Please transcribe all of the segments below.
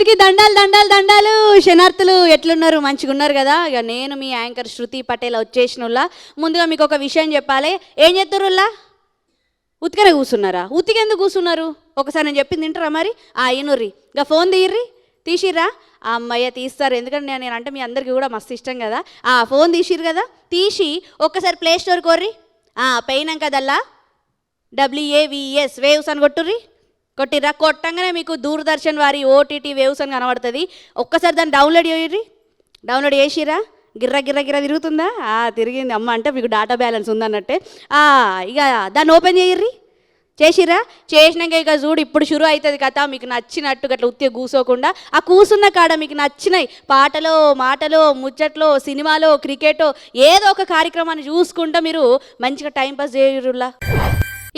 అందరికీ దండాలు దండాలు దండాలు. శనార్థులు ఎట్లున్నారు? మంచిగా ఉన్నారు కదా? ఇక నేను మీ యాంకర్ శృతి పటేల్ వచ్చేసినలా. ముందుగా మీకు ఒక విషయం చెప్పాలి. ఏం చేస్తుర్రులా? ఉతికనే కూర్చున్నారా? ఉతికెందుకు కూర్చున్నారు? ఒకసారి నేను చెప్పింది తింటారా మరి? ఇనుర్రి, ఇక ఫోన్ తీయర్రి. తీసిర్రా? అమ్మయ్య తీస్తారు, ఎందుకంటే నేను అంటే మీ అందరికీ కూడా మస్తు ఇష్టం కదా. ఫోన్ తీసిర్రు కదా, తీసి ఒక్కసారి ప్లే స్టోర్ కోర్రి. పోయినాం కదల్లా WAVES వేవ్స్ అని కొట్టుర్రి. కొట్టిర్రా? కొట్టంగానే మీకు దూరదర్శన్ వారి OTT వేవ్స్ అని కనబడుతుంది. ఒక్కసారి దాన్ని డౌన్లోడ్ చేయర్రి. డౌన్లోడ్ చేసిరా? గిర్ర గిర్ర గిర్ర తిరుగుతుందా? తిరిగింది అమ్మ, అంటే మీకు డాటా బ్యాలెన్స్ ఉందన్నట్టే. ఇక దాన్ని ఓపెన్ చేయర్రి. చేసిరా? చేసినాక ఇక చూడు, ఇప్పుడు షురు అవుతుంది కదా. మీకు నచ్చినట్టు అట్లా ఉత్తిగా కూసోకుండా కూసున్న కాడ మీకు నచ్చినాయి పాటలో, మాటలో, ముచ్చట్లో, సినిమాలో, క్రికెటో ఏదో ఒక కార్యక్రమాన్ని చూసుకుంటూ మీరు మంచిగా టైంపాస్ చేయరులా.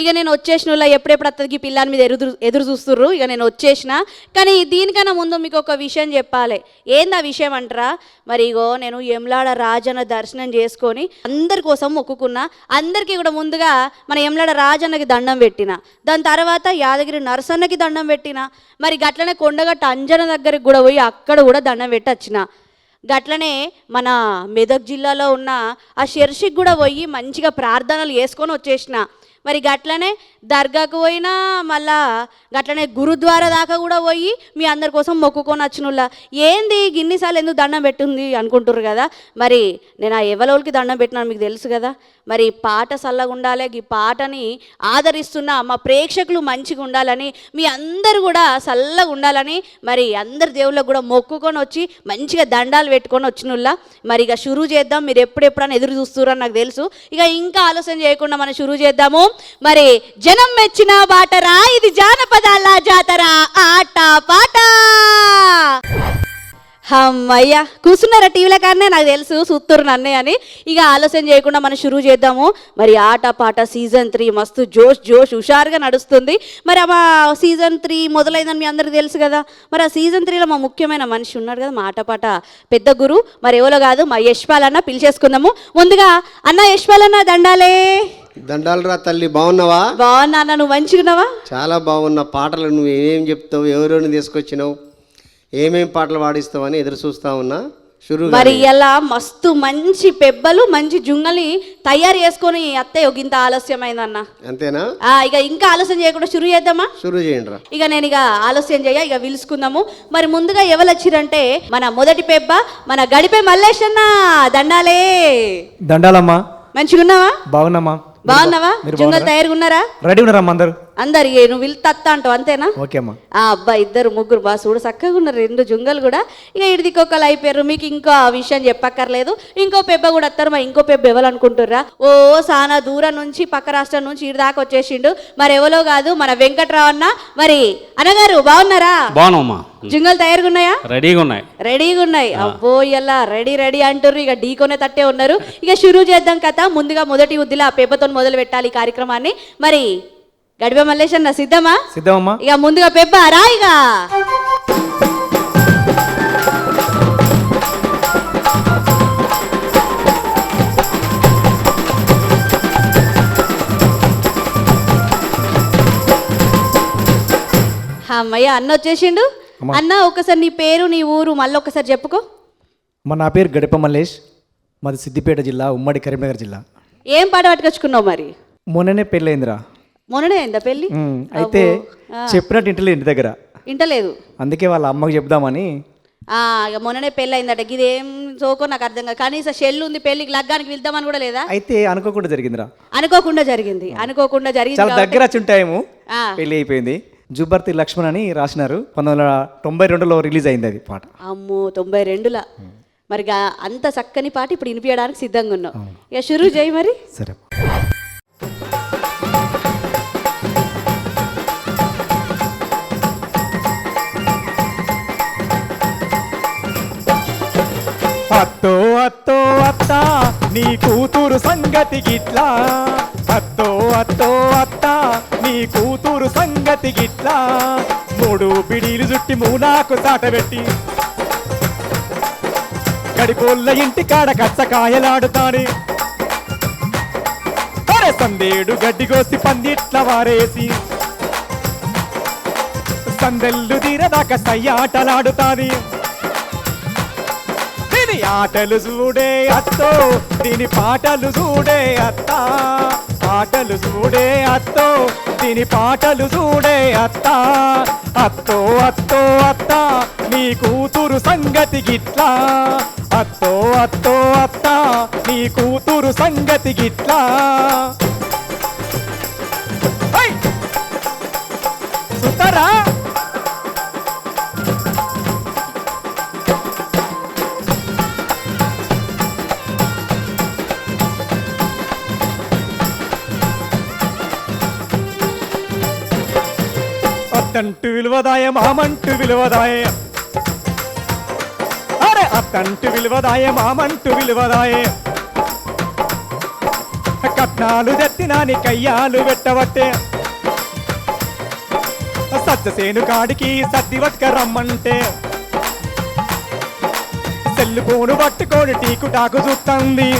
ఇక నేను వచ్చేసిన ఎప్పుడెప్పుడు వస్తుంది పిల్లని మీద ఎదురు చూస్తుర్రు. ఇక నేను వచ్చేసిన. కానీ దీనికన్నా ముందు మీకు ఒక విషయం చెప్పాలి. ఏంది ఆ విషయం అంటారా? మరి ఇగో నేను యమలాడ రాజన్న దర్శనం చేసుకొని అందరి కోసం మొక్కుకున్నా. అందరికీ కూడా ముందుగా మన యమలాడ రాజన్నకి దండం పెట్టిన, దాని తర్వాత యాదగిరి నరసన్నకి దండం పెట్టిన, మరి గట్లనే కొండగట్ట అంజన దగ్గరికి కూడా పోయి అక్కడ కూడా దండం పెట్టి వచ్చిన. గట్లనే మన మెదక్ జిల్లాలో ఉన్న ఆ షర్షికి కూడా పోయి మంచిగా ప్రార్థనలు చేసుకొని వచ్చేసిన. మరి గట్లనే దర్గాకు పోయినా, మళ్ళా గట్లనే గురుద్వారా దాకా కూడా పోయి మీ అందరి కోసం మొక్కుకొని వచ్చినుల్లా. ఏంది గిన్నిసార్లు ఎందుకు దండం పెట్టుంది అనుకుంటుర్రు కదా. మరి నేను ఎవలోకి దండం పెట్టినాను మీకు తెలుసు కదా. మరి పాట చల్లగా ఉండాలి, ఈ పాటని ఆదరిస్తున్న మా ప్రేక్షకులు మంచిగా ఉండాలని, మీ అందరు కూడా చల్లగా ఉండాలని మరి అందరి దేవుళ్ళకు కూడా మొక్కుకొని వచ్చి మంచిగా దండాలు పెట్టుకొని వచ్చినుల్లా. మరి ఇక షురూ చేద్దాం. మీరు ఎప్పుడెప్పుడన్నా ఎదురు చూస్తుర్రని నాకు తెలుసు. ఇక ఇంకా ఆలోచన చేయకుండా మనం షురూ చేద్దాము. మరి జనం మెచ్చిన బాటరా, ఇది జానపదాల జాతర, ఆట పాట. అమ్మయ్య కూర్చున్నారా టీవీల కాడనే? నాకు తెలుసు చూస్తుర్రు నన్నే అని. ఇక ఆలోచన చేయకుండా మనం షురూ చేద్దాము. మరి ఆట పాట సీజన్ 3 మస్తు జోష్ హుషారుగా నడుస్తుంది. మరి మా సీజన్ 3 మొదలైందని మీ అందరికీ తెలుసు కదా. మరి ఆ సీజన్ 3లో మా ముఖ్యమైన మనిషి ఉన్నాడు కదా, మా ఆట పాట పెద్ద గురు. మరి ఎవరో కాదు, మా యశ్పాల్ అన్న. పిలిచేసుకుందాము. ముందుగా అన్న యశ్పాల్ అన్న దండాలే. దండాలరా తల్లి, బాగున్నావా? బాగున్నా అన్న, నువ్వు మంచిగున్నావా? చాలా బాగున్నా. పాటలు నువ్వు ఏమేం చెప్తావు, ఎవరెవరిని తీసుకొచ్చినావు, ఏమేం పాటలు పాడిస్తావు అని ఎదురు చూస్తా ఉన్నా. మరి ఇలా మస్తు మంచి పెబ్బలు, మంచి జుంగలి తయారు చేసుకొని అత్తయ్య ఇంత ఆలస్యమైందన్న. అంతేనా? ఇక ఇంకా ఆలస్యం చేయకుండా షురూ చేద్దామా? షురూ చేయండి రా. ఇక నేను ఇక ఆలస్యం చేయ, ఇక పిలుచుకుందాము. మరి ముందుగా ఎవరు వచ్చిరంటే మన మొదటి పెబ్బ మన గడిపే మల్లేష్ అన్న. దండాలే. దండాలమ్మా. మంచిగున్నావా? బాగున్నామా. బాగున్నావా? జుంగలు తయారుగా ఉన్నారా? రెడీ ఉన్నారమ్మా అందరు? అందరు నువ్వు వీళ్ళు తత్త అంటావు అంతేనా? ఓకే అమ్మా. అబ్బా ఇద్దరు ముగ్గురు బా చూడు చక్కగా ఉన్నారు, 2 జుంగలు కూడా. ఇక ఇడిదికొక్కలు అయిపోయారు. మీకు ఇంకో విషయం చెప్పక్కర్లేదు. ఇంకో పెబ్బ కూడా వస్తారు. మరి ఇంకో పెబ్బ ఎవరనుకుంటుర్రా? సానా దూరం నుంచి పక్క రాష్ట్రం నుంచి ఇటు దాకా వచ్చేసిండు. మరి ఎవరో కాదు, మన వెంకట్రావు అన్న. మరి అన్నగారు బాగున్నారా? బాగున్నామ్మా. జుంగలు తయారుగా ఉన్నాయా? రెడీగా ఉన్నాయి. అబ్బో ఇలా రెడీ అంటారు. ఇక ఢీకొనే తట్టే ఉన్నారు. ఇక షురూ చేద్దాం కదా. ముందుగా మొదటి ఉద్దిలో ఆ పెబ్బతో మొదలు పెట్టాలి ఈ కార్యక్రమాన్ని. మరి గడిపే మల్లేష్ అన్న సిద్ధమా? సిద్ధమమ్మా. ఇక ముందుగా పెబ్బ రాయిగా. అమ్మయ్య అన్న వచ్చేసిండు. అన్న ఒకసారి నీ పేరు, నీ ఊరు మళ్ళీ ఒకసారి చెప్పుకో. నా పేరు గడిప మల్లేష్, మాది సిద్దిపేట జిల్లా, ఉమ్మడి కరీంనగర్ జిల్లా. ఏం పాట పట్టుకొచ్చుకున్నావు? మరి మొన్ననే పెళ్ళయిందిరా. మొన్ననే అయిందా పెళ్ళి? అయితే చెప్పినట్టు ఇంటలేదు, ఇంటి దగ్గర ఇంటలేదు. అందుకే వాళ్ళ అమ్మకి చెప్దామని. ఇక మొన్ననే పెళ్ళి అయిందట. ఇదేం సోకో నాకు అర్థం కాదు. కనీసం షెల్ ఉంది, పెళ్ళికి లగ్గానికి వెళ్దామని కూడా లేదా? అయితే అనుకోకుండా జరిగిందిరా. అనుకోకుండా జరిగింది. చాలా దగ్గర చుంటాయేమో. పెళ్ళి అయిపోయింది. జుబర్తి లక్ష్మణ్ అని రాసినారు. 1992లో రిలీజ్ అయింది అది పాట. అమ్మో 92లా. మరి అంత చక్కని పాట ఇప్పుడు వినిపించడానికి సిద్ధంగా ఉన్నావు. ఇక షురూ చేయి మరి. సరే. అత్తో అత్తో అత్త నీ కూతురు సంగతి గిట్లా, అత్తో అత్తో అత్త నీ కూతురు సంగతి గిట్లా, 3 బిడీలు జుట్టి మూలాకు సాటబెట్టి గడిపోళ్ళ ఇంటి కాడ కచ్చకాయలాడుతానే, సందేడు గడ్డి కోసి పందిట్ల వారేసి సందెల్లు తీరదాకా సయ్యాటలాడుతాది దీని ఆటలు చూడే అత్తో దీని పాటలు చూడే అత్త ఆటలు చూడే అత్తో దీని పాటలు చూడే అత్త అత్తో అత్తో అత్త నీ కూతురు సంగతి గిట్లా అత్తో అత్తో అత్త నీ కూతురు సంగతి గిట్లా హై! సుతరా అత్తంటు విలువదాయ మామంటు విలువదాయ అరే అత్తంటు విలువదాయ మామంటు విలువదాయ కట్నాలు తెత్తినాని కయ్యాలు పెట్టవట్టే సజ్జసేను కాడికి సర్ది పట్టుక రమ్మంటే సెల్లు పోను పట్టుకోని టీకు టాకు చూస్తుంది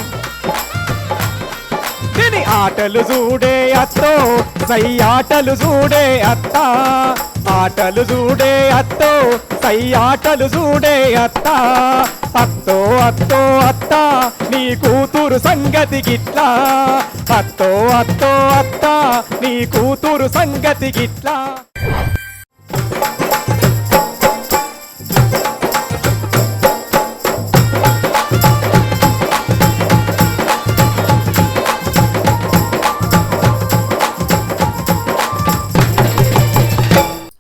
దీని ఆటలు చూడే అత్తో సై ఆటలు చూడే అత్త ఆటలు చూడే అత్తో సై ఆటలు చూడే అత్త అత్తో అత్తో అత్త నీ కూతురు సంగతి గిట్లా అత్తో అత్తో అత్త నీ కూతురు సంగతి గిట్లా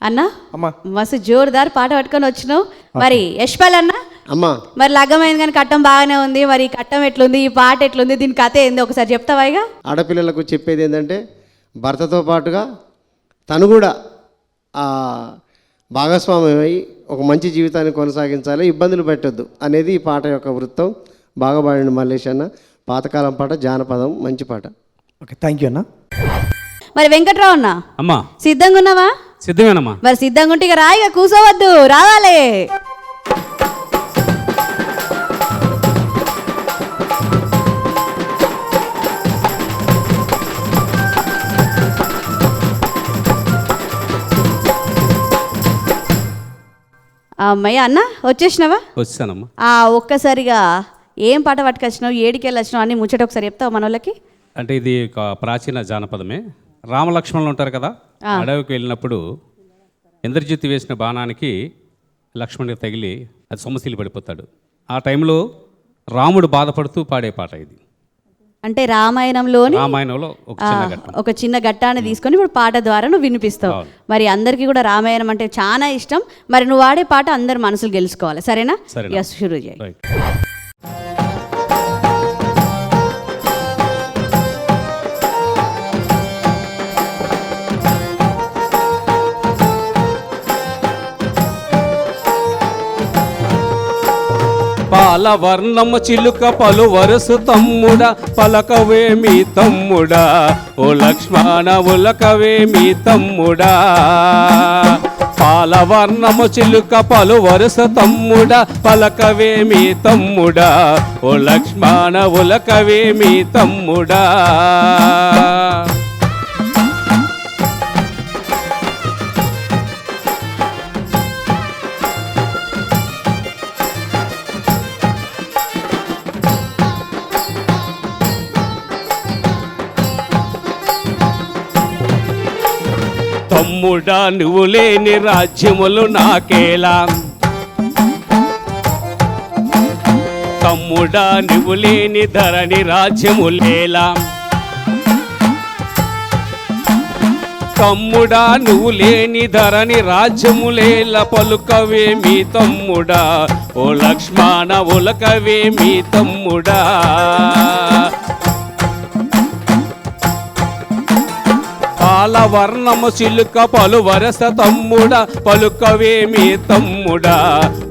అన్నా అమ్మా మస్తు జోరుదార్ పాట పట్టుకొని వచ్చినావు మరి యశ్పాల్ అన్న అమ్మా మరి లగ్గమైంది కానీ కట్టం బాగానే ఉంది మరి ఈ కట్టం ఎట్లుంది ఈ పాట ఎట్లుంది దీని కథ ఏంది ఒకసారి చెప్తావా ఇక ఆడపిల్లలకు చెప్పేది ఏంటంటే భర్తతో పాటుగా తను కూడా భాగస్వామ్యమై ఒక మంచి జీవితాన్ని కొనసాగించాలి, ఇబ్బందులు పెట్టొద్దు అనేది ఈ పాట యొక్క వృత్తం. బాగా పాడండి మల్లేష్ అన్న. పాతకాలం పాట, జానపదం, మంచి పాట. ఓకే, థ్యాంక్ యూ అన్న. మరి వెంకట్రావు అన్న అమ్మా సిద్ధంగా ఉన్నావా? సిద్ధమేనమ్మా. మరి సిద్ధంగా ఉంటే ఇక రాయిగా కూసోవద్దు, రావాలి. అమ్మయ్య అన్న వచ్చేసినావా? వచ్చానమ్మా. ఒక్కసారిగా ఏం పాట పట్టుకొచ్చినావు, ఏడికి వెళ్ళొచ్చినావు అని ముచ్చట ఒకసారి చెప్తావు మన వాళ్ళకి? అంటే ఇది ఒక ప్రాచీన జానపదమే. రామలక్ష్మణులు ఉంటారు కదా, అడవికి వెళ్ళినప్పుడు ఇంద్రజిత్తు వేసిన బాణానికి లక్ష్మణుడికి తగిలి అది సొమ్మసిల్లి పడిపోతాడు. ఆ టైంలో రాముడు బాధపడుతూ పాడే పాట ఇది. అంటే రామాయణంలోని రామాయణంలో ఒక చిన్న ఘట్టాన్ని తీసుకొని ఇప్పుడు పాట ద్వారా నువ్వు వినిపిస్తావు. మరి అందరికీ కూడా రామాయణం అంటే చాలా ఇష్టం. మరి నువ్వు వాడే పాట అందరి మనసులు గెలుచుకోవాలి, సరేనా? ఎస్, షురూ చేయి. రైట్. పాలవర్ణము చిలుక పలు వరుసు తమ్ముడా, పలకవేమి తమ్ముడా, ఓ లక్ష్మణ ఉలకవేమి తమ్ముడా. పాలవర్ణము చిలుక పలు వరుసు తమ్ముడా, పలకవేమి తమ్ముడా, ఓ లక్ష్మణ ఉలకవేమి తమ్ముడా. తమ్ముడా నువ్వు లేని రాజ్యములు నాకేలా, తమ్ముడా నువ్వు లేని ధరణి రాజ్యములేలా. తమ్ముడా నువ్వు లేని ధరణి రాజ్యములేల, పలుకవేమి తమ్ముడా, ఓ లక్ష్మణ ఉలకవేమి తమ్ముడా. పాలవర్ణము చిలుక పలు వరస తమ్ముడా, పలుకవేమి తమ్ముడా,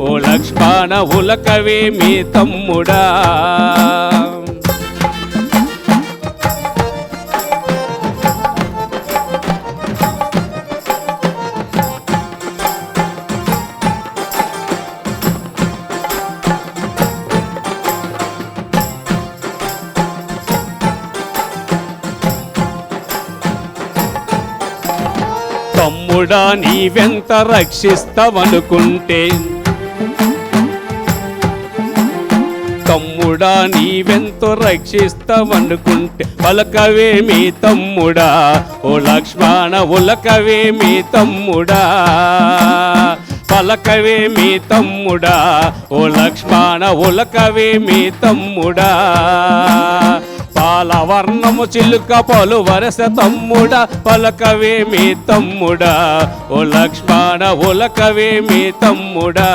ఓ లక్ష్మణ ఉలకవేమి తమ్ముడా. తమ్ముడా నీవెంత రక్షిస్తావనుకుంటే, తమ్ముడా నీవెంతో రక్షిస్తావనుకుంటే పలకవేమి తమ్ముడా, ఓ లక్ష్మణ ఉలకవేమి తమ్ముడా, పలకవేమి తమ్ముడా, ఓ లక్ష్మణ ఉలకవేమి తమ్ముడా. పాలవర్ణము చిలుక పలు వరస తమ్ముడా, పలకవేమి తమ్ముడా, ఓ లక్ష్మణ ఉలకవేమి తమ్ముడా.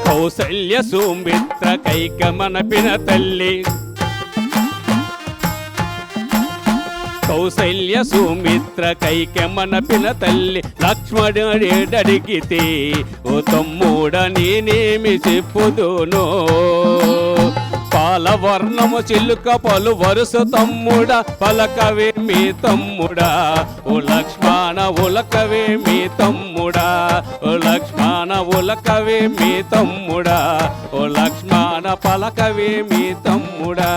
కౌసల్య సుమిత్ర కైకమనపిన తల్లి, కౌసల్య సుమిత్ర కైకమనపిన తల్లి, లక్ష్మణుడడిగితే ఓ తమ్ముడ నేనేమి చెప్పుదునో. పాలవర్ణము చిలుక పలు వరుస తమ్ముడా, పలకవేమి తమ్ముడా, ఓ లక్ష్మణ ఉలకవేమి తమ్ముడా, ఓ లక్ష్మణ ఉలకవేమి తమ్ముడా, ఓ లక్ష్మణ పలకవేమి తమ్ముడా,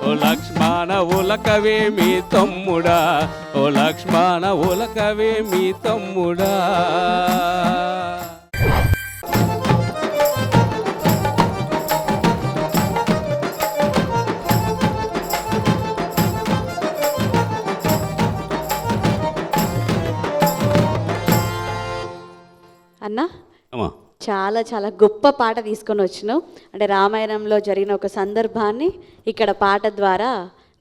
ఓ లక్ష్మణ ఉలకవేమి తమ్ముడా, ఓ లక్ష్మణ ఉలకవేమి తమ్ముడా. అన్నా చాలా చాలా గొప్ప పాట తీసుకొని వచ్చినావు. అంటే రామాయణంలో జరిగిన ఒక సందర్భాన్ని ఇక్కడ పాట ద్వారా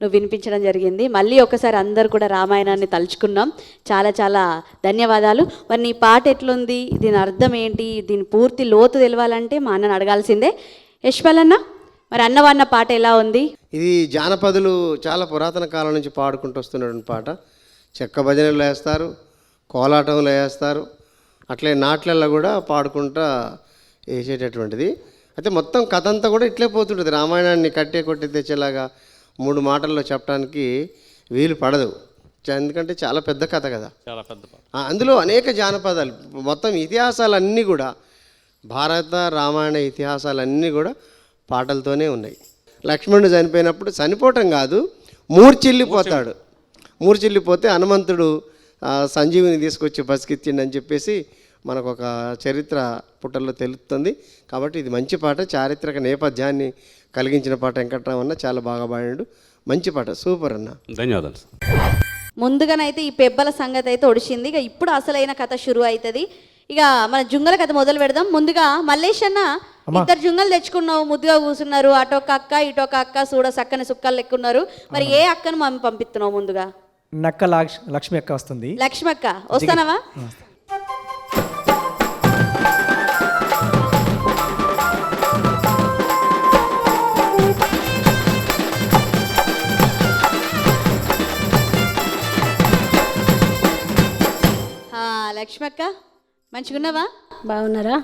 నువ్వు వినిపించడం జరిగింది. మళ్ళీ ఒకసారి అందరు కూడా రామాయణాన్ని తలుచుకున్నాం. చాలా చాలా ధన్యవాదాలు. మరి నీ పాట ఎట్లుంది, దీని అర్థం ఏంటి, దీని పూర్తి లోతు తెలవాలంటే మా అన్నను అడగాల్సిందే. యశ్వల్ అన్న, మరి అన్నవన్న పాట ఎలా ఉంది? ఇది జానపదులు చాలా పురాతన కాలం నుంచి పాడుకుంటూ వస్తున్నటువంటి పాట. చెక్క భజనలు వేస్తారు, కోలాటంలో వేస్తారు, అట్లే నాట్లల్లో కూడా పాడుకుంటా వేసేటటువంటిది. అయితే మొత్తం కథ అంతా కూడా ఇట్లే పోతుంటుంది. రామాయణాన్ని కట్టే కొట్టి తెచ్చేలాగా 3 మాటల్లో చెప్పడానికి వీలు పడదు, ఎందుకంటే చాలా పెద్ద కథ కదా. చాలా పెద్ద అందులో అనేక జానపదాలు, మొత్తం ఇతిహాసాలన్నీ కూడా భారత రామాయణ ఇతిహాసాలన్నీ కూడా పాటలతోనే ఉన్నాయి. లక్ష్మణుడు చనిపోయినప్పుడు చనిపోవటం కాదు, మూర్చిల్లిపోతాడు. మూర్చిల్లిపోతే హనుమంతుడు సంజీవిని తీసుకొచ్చి బతికిచ్చిండని చెప్పేసి మనకు ఒక చరిత్ర పుటల్లో తెలుస్తుంది. కాబట్టి ఇది మంచి పాట, చారిత్రక నేపథ్యాన్ని కలిగించిన పాట. వెంకట్రావు అన్న చాలా బాగా పాడాడు, మంచి పాట, సూపర్ అన్న. ధన్యవాదాలు. ముందుగానైతే ఈ పెబ్బల సంగతి అయితే ఒడిచింది. ఇక ఇప్పుడు అసలైన కథ షురు అవుతుంది. ఇక మన జుంగల కథ మొదలు పెడదాం. ముందుగా మల్లేష్ అన్న, 2 జుంగలు తెచ్చుకున్నావు, ముద్దుగా కూర్చున్నారు, అటొక అక్క ఇటొక అక్క, చూడ సక్కని సుక్కలు లెక్కున్నారు. మరి ఏ అక్కను మమ్మీ పంపిస్తున్నావు? ముందుగా నక్క లక్ష్మి అక్క వస్తుంది. లక్ష్మి అక్క వస్తానవా? లక్ష్మి అక్క మంచిగున్నావా? బాగున్నారా?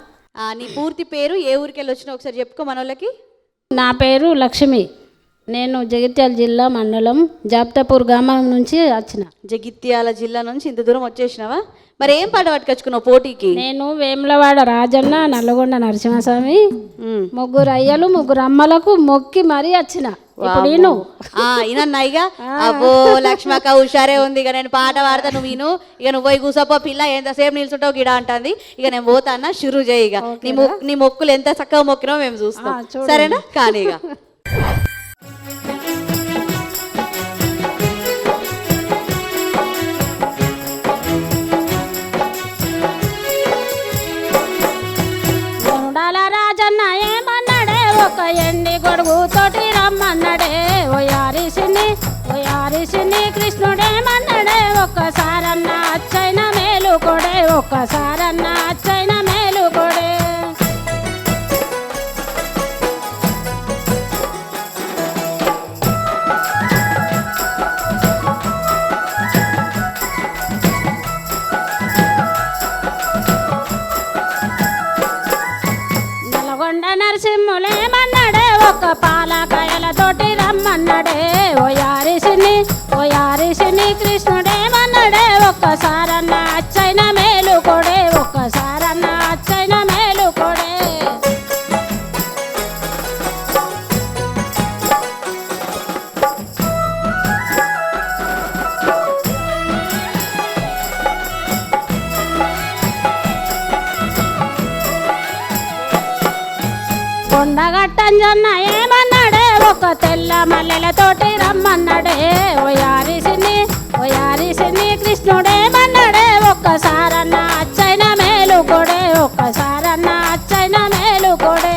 నీ పూర్తి పేరు, ఏ ఊరికి వెళ్ళి వచ్చినా ఒకసారి చెప్పుకో మనోళ్ళకి. నా పేరు లక్ష్మి, నేను జగిత్యాల జిల్లా మండలం జాప్తాపూర్ గ్రామం నుంచి వచ్చిన. జగిత్యాల జిల్లా నుంచి ఇంత దూరం వచ్చేసినావా? మరి ఏం పాట పట్టుకొచ్చుకున్నావు పోటీకి? నేను వేములవాడ రాజన్న, నల్లగొండ నరసింహస్వామి, 3 అయ్యలు 3 అమ్మలకు మొక్కి మరీ వచ్చిన. ఇప్పుడు ఇనన్నాయిగా. అబ్బో లక్ష్మక్క హుషారే ఉంది. ఇక నేను పాట పాడతా, నువ్వు విను. ఇక నువ్వు పోయి కూసపో పిల్ల, ఎంతసేపు నిల్చుంటావు గిడ అంటుంది. ఇక నేను పోతాన్నా, షురు చేయి. ఇక నీ మొక్కులు ఎంత చక్కగా మొక్కినావు మేము చూస్తాం, సరేనా? కానీ ఇక రాజన్న ఏమన్నాడే, ఒక ఎండి గొడుగు తోటి రమ్మన్నాడే, ఓయారిసిని కృష్ణుడేమన్నాడే, ఒక్కసారన్న అచ్చైన మేలు కొడే, ఒక్కసారన్న అచ్చైన మేలు కొడే. నరసింహులేమన్నాడే, ఒక పాలకాయలతోటి రమ్మన్నాడే, ఓయారిసిని కృష్ణుడేమన్నాడే, ఒక్కసారన్న అచ్చైన మేలు కొడే, ఒక్కసారన్న అచ్చైన మేలు కొడే. కొండగట్టంజన్న ఏమన్నాడే ఒక తెల్ల మల్లెలతోటి రమ్మన్నాడే ఓయారిసిని కృష్ణుడేమన్నాడే ఒక్కసారన్న అచ్చైన మేలుకొడే ఒక్కసారన్న అచ్చైన మేలుకొడే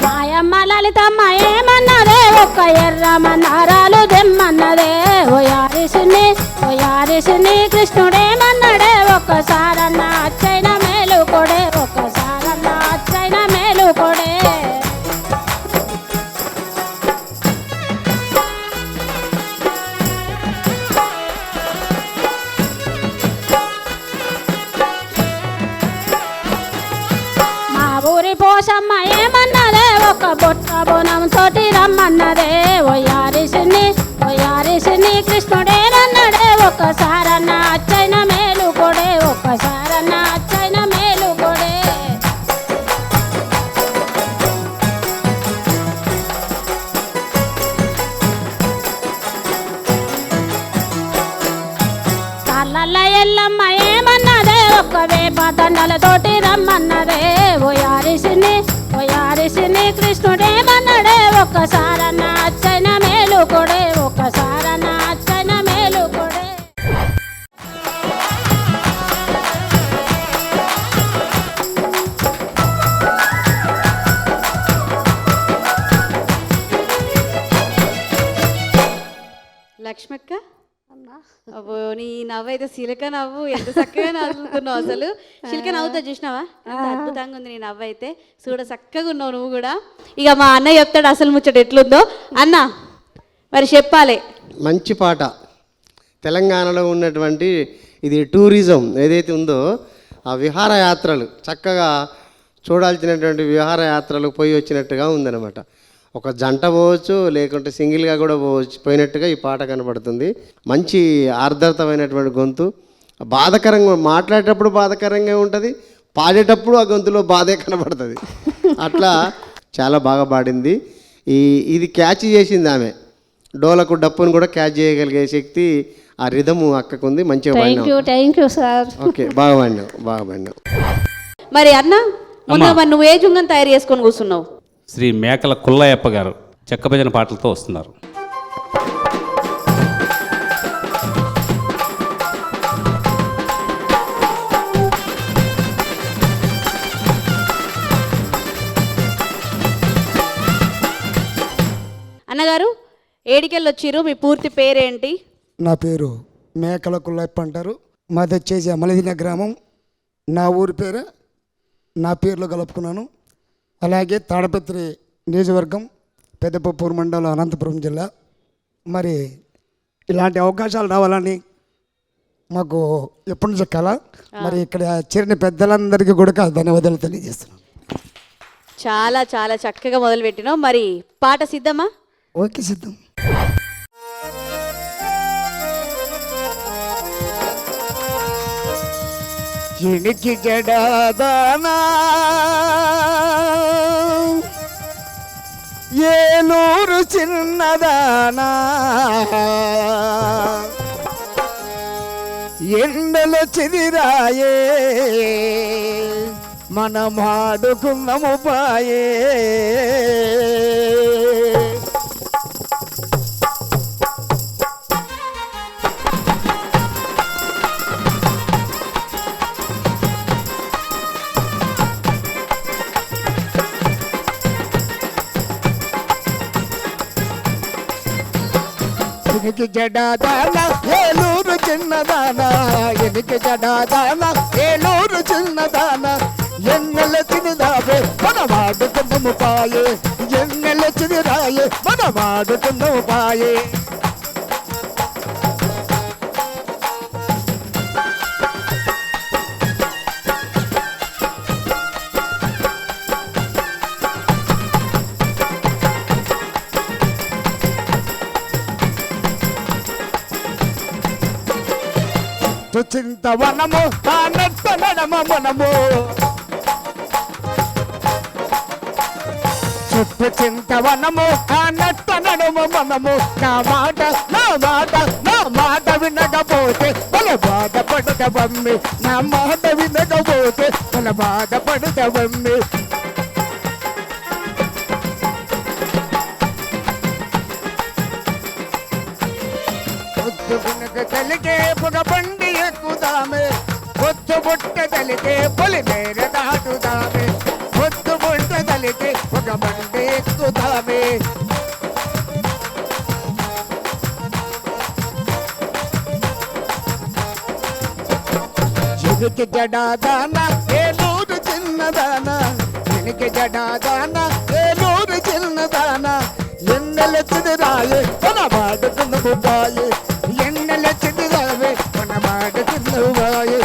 మాయమ్మ లలితమ్మ ఏమన్నదే ఒక్క ఎర్రమన్నారాలు దెమ్మన్నదే ఓయారిసిని కృష్ణుడేమన్నాడే ఒక్కసారన్న అచ్చైన మేలుకొడే ఒక్కసారన్న అచ్చైన మేలుకొడే మా ఊరి పోషమ్మ ఏమన్నదే ఒక బొట్ట బోనం తోటి రమ్మన్నదే ఓయారిసిని కృష్ణుడేమన్నాడే ఒక్కసారన్న అచ్చైన మేలుకొడే ఒక్కసారన్న అచ్చైన మేలుకొడే కళ్ళల్ల ఎల్లమ్మ ఏమన్నదే ఒక్క వేప దండలతోటి రమ్మన్నదే ఓయారిసిని కృష్ణుడేమన్నాడే ఒక్కసారన్న అచ్చైన మేలుకొడే ఒక్కసారన్న అచ్చైన మేలుకొడే లక్ష్మక్క అబ్బో నీ నవ్వు అయితే సిలక నవ్వు ఎంత చక్కగా నవ్వుతున్నావు అసలు చిలక నవ్వుతా చూసినావా ఎంత అద్భుతంగా ఉంది నీ నవ్వు అయితే చూడ చక్కగా ఉన్నావు నువ్వు కూడా. ఇక మా అన్నయ్య చెప్తాడు అసలు ముచ్చట ఎట్లుందో. అన్న మరి చెప్పాలి. మంచి పాట. తెలంగాణలో ఉన్నటువంటి ఇది టూరిజం ఏదైతే ఉందో ఆ విహారయాత్రలు చక్కగా చూడాల్సినటువంటి విహారయాత్రలు పోయి వచ్చినట్టుగా ఉందన్నమాట. ఒక జంట పోవచ్చు, లేకుంటే సింగిల్గా కూడా పోయినట్టుగా ఈ పాట కనబడుతుంది. మంచి ఆర్ద్రతమైనటువంటి గొంతు, బాధకరంగా మాట్లాడేటప్పుడు బాధకరంగా ఉంటుంది, పాడేటప్పుడు ఆ గొంతులో బాధే కనబడుతుంది. అట్లా చాలా బాగా పాడింది. ఇది క్యాచ్ చేసింది ఆమె. డోలకు డప్పును కూడా క్యాచ్ చేయగలిగే శక్తి ఆ రిధము అక్కకుంది. మంచిగా పాడినావు. Thank you sir. ఓకే, బాగా పాడినావు. మరి అన్న ముందు మరి నువ్వు ఏ జుంగం తయారు చేసుకొని కూర్చున్నావు? శ్రీ మేకల కుల్లయ్యప్ప గారు చెక్క భజన పాటలతో వస్తున్నారు. అన్నగారు ఏడికెళ్ళి వచ్చిర్రు? మీ పూర్తి పేరేంటి? నా పేరు మేకల కుల్లయ్యప్ప అంటారు. మాది వచ్చేసి అమలదిన గ్రామం. నా ఊరి పేరు నా పేరులో కలుపుకున్నాను. అలాగే తాడపత్రి నియోజకవర్గం, పెద్దపప్పూరు మండలం, అనంతపురం జిల్లా. మరి ఇలాంటి అవకాశాలు రావాలని మాకు ఎప్పటి నుంచో కల. మరి ఇక్కడ చేరిన పెద్దలందరికీ కూడా ధన్యవాదాలు తెలియజేస్తున్నాను. చాలా చాలా చక్కగా మొదలుపెట్టినావు. మరి పాట సిద్ధమా? ఓకే, సిద్ధం. ఎనికి జడాదానా ఏలూరు చిన్నదానా ఎండలో చెదిరాయే మనం ఆడుకున్నాము పాయే ఎనికి జడాదానా ఏలూరు చిన్నదానా ఎనికి జడాదానా ఏలూరు చిన్నదానా ఎన్నెల చిన్నదావే మనం ఆడుకున్నాము పాయే ఎన్నెల చిన్నరాయే మనం ఆడుకున్నాము పాయే చింతవనము తానెత్త నడమ మనము చుట్టూ చింతవనము ఆ నట్ట నడుము మనము నా మాట నా మాట నా మాట వినకపోతే మన బాధపడదవమ్మి నా మాట వినకపోతే మన బాధపడదవమ్మి పొద్దు గునక తలికే పొగ బండి ఎక్కుదామే పొద్దు బుట్ట తలికే పొలి మేర దాటుదామే పొద్దు బుట్ట తలికే పొగ బండి ఎక్కుదామే చినికి జడాదానా ఏలూరు చిన్నదానా చినికి జడాదానా ఏలూరు చిన్నదానా ఎన్నెలొచ్చింది రాయే మన వాడుకున్న బాయే ఎన్నెలొచ్చింది రావే మన వాడుకున్న బాయే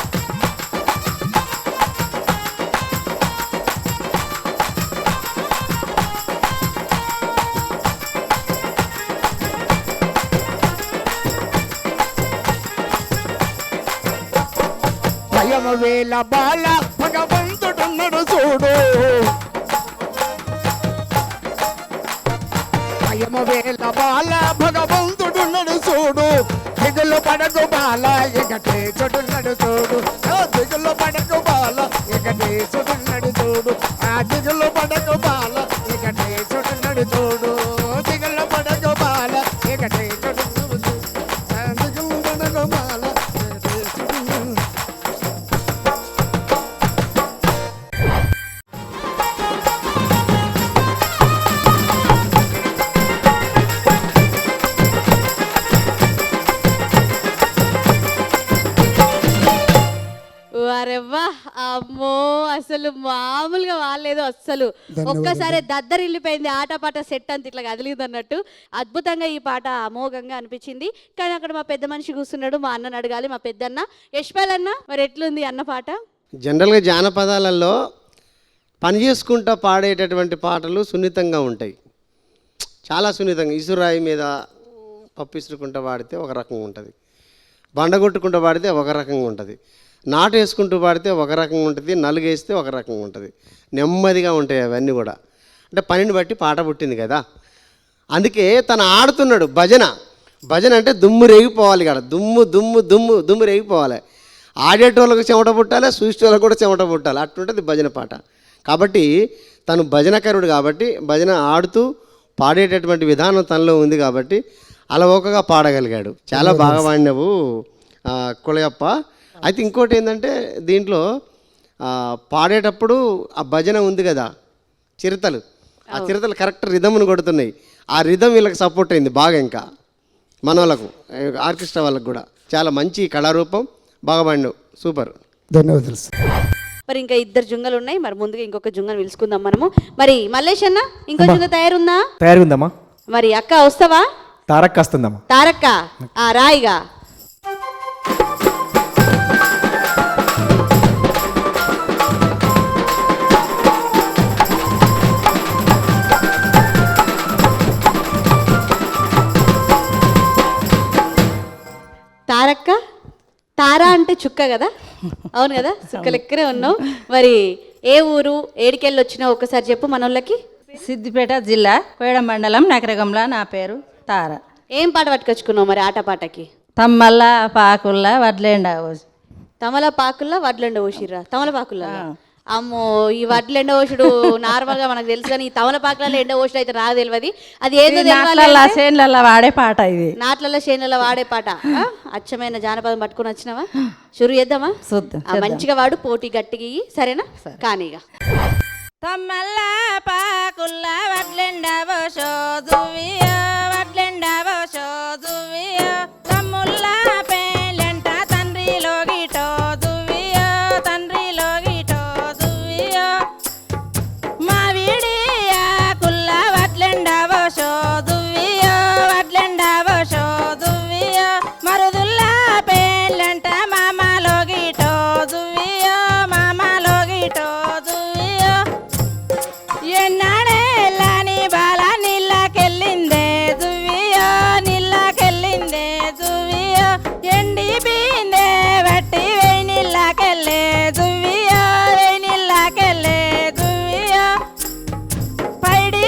భయమ వేల బాల భగవంతుడున్నడు చూడు భయమ వేల బాల భగవంతుడున్నడు చూడు దిగులు పడకు బాల ఎగటేచుడున్నడు చూడు దిగులు పడకు బాల ఎగటేచుడున్నడు చూడు ఆ దిగులు పడకు బాల ఎగటేచుడున్నడు చూడు దిగులు పడకు బాల ఎగటేచుడున్నడు చూడు దిగులు పడకు బాల ఎగటేచుడున్నడు వారెవ్వా అమ్మో అసలు మామూలుగా వాళ్ళేదో అస్సలు ఒక్కసారి దద్దరిల్లిపోయింది ఆటపాట సెట్ అంత ఇట్లా కదిలింది అన్నట్టు అద్భుతంగా ఈ పాట అమోఘంగా అనిపించింది. కానీ అక్కడ మా పెద్ద మనిషి కూర్చున్నాడు, మా అన్నని అడగాలి. మా పెద్దన్న యశ్పాల్ అన్న మరి ఎట్లుంది అన్న పాట? జనరల్గా జానపదాలలో పని చేసుకుంటా పాడేటటువంటి పాటలు సున్నితంగా ఉంటాయి, చాలా సున్నితంగా. ఇసురాయి మీద పప్పు ఇసురుకుంటూ పాడితే ఒక రకంగా ఉంటుంది, బండగొట్టుకుంటూ పాడితే ఒక రకంగా ఉంటుంది, నాటు వేసుకుంటూ పాడితే ఒక రకంగా ఉంటుంది, నలుగేస్తే ఒక రకంగా ఉంటుంది. నెమ్మదిగా ఉంటాయి అవన్నీ కూడా. అంటే పనిని బట్టి పాట పుట్టింది కదా. అందుకే తను ఆడుతున్నాడు భజన. భజన అంటే దుమ్ము రేగిపోవాలి కదా, దుమ్ము దుమ్ము దుమ్ము దుమ్ము రేగిపోవాలి. ఆడేటోళ్ళకు చెమట పుట్టాలి, చూసేటోళ్ళకు కూడా చెమట పుట్టాలి, అట్లుంటుంది భజన పాట. కాబట్టి తను భజనకరుడు కాబట్టి భజన ఆడుతూ పాడేటటువంటి విధానం తనలో ఉంది కాబట్టి అలవోకగా పాడగలిగాడు. చాలా బాగా పాడినవు కులయప్ప. అయితే ఇంకోటి ఏంటంటే దీంట్లో పాడేటప్పుడు ఆ భజన ఉంది కదా, చిరుతలు, ఆ చిరుతలు కరెక్ట్ రిధమ్ను కొడుతున్నాయి. ఆ రిధం వీళ్ళకి సపోర్ట్ అయింది బాగా. ఇంకా మన వాళ్ళకు ఆర్కెస్ట్రా వాళ్ళకు కూడా చాలా మంచి కళారూపం. బాగా పాడినావు, సూపర్. ధన్యవాదాలు సార్. మరి ఇంకా ఇద్దరు జుంగలు ఉన్నాయి. మరి ముందుగా ఇంకొక జుంగను పిలుచుకుందాం మనము. మరి మల్లేష్ అన్న ఇంకో జుంగ తయారుందా? తయారుందమ్మా. మరి అక్క వస్తావా? తారక్క వస్తుందమ్మా. తారక్క రాయిగా. తారక్క, తారా అంటే చుక్క కదా, అవును కదా, చుక్క లెక్కనే ఉన్నావు. మరి ఏ ఊరు, ఏడికెళ్ళి వచ్చినావు ఒక్కసారి చెప్పు మనోళ్ళకి. సిద్దిపేట జిల్లా కోయడ మండలం నకరగంలా. నా పేరు తార. ఏం పాట పట్టుకొచ్చుకున్నావు మరి ఆటపాటకి? తమ్మల్ల పాకుల్ల వడ్లేండ. తమలపాకుల్లో వడ్లెండ పోసిర్రా? తమలపాకుల్లో? అమ్మో, ఈ వడ్లెండ పోసుడు నార్మల్గా మనకు తెలుసు, కానీ ఈ తమలపాకులలో ఎండ పోసుడు అయితే నాకు తెలియదు. అది ఏదో చేనులలో వాడే పాట ఇది. నాట్లలో చేనులలో వాడే పాట. అచ్చమైన జానపదం పట్టుకుని వచ్చినావా? షురు చేద్దామా? మంచిగా వాడు, పోటీ గట్టిగా సరేనా? కానీగా. తమ్మల్ల పాకుల్ల వడ్లెండ పోసోదువియో వడ్లెండ పోసోదువియో తమ్ముల్ల పేలెంట తండ్రిలో గిటో దువియో తండ్రిలో గిటో దువియో మా వీడియా కుల్ల వడ్లెండ పోసోదువియో వడ్లెండ పోసోదువియో మరుదుల్ల పేలెంట మామలో గిటో దువియో మామలో గిటో దువియో ఎన్నాడేళ్ళని బాల నీళ్ళకెళ్ళిందే దువ్వియో నీళ్ళకెళ్ళిందే దువ్వియో ఎండి బీందే బట్టి వేయి నీళ్ళకెళ్ళే దువ్వియో వేయి నీళ్ళకెళ్ళే దువ్వియో పైడి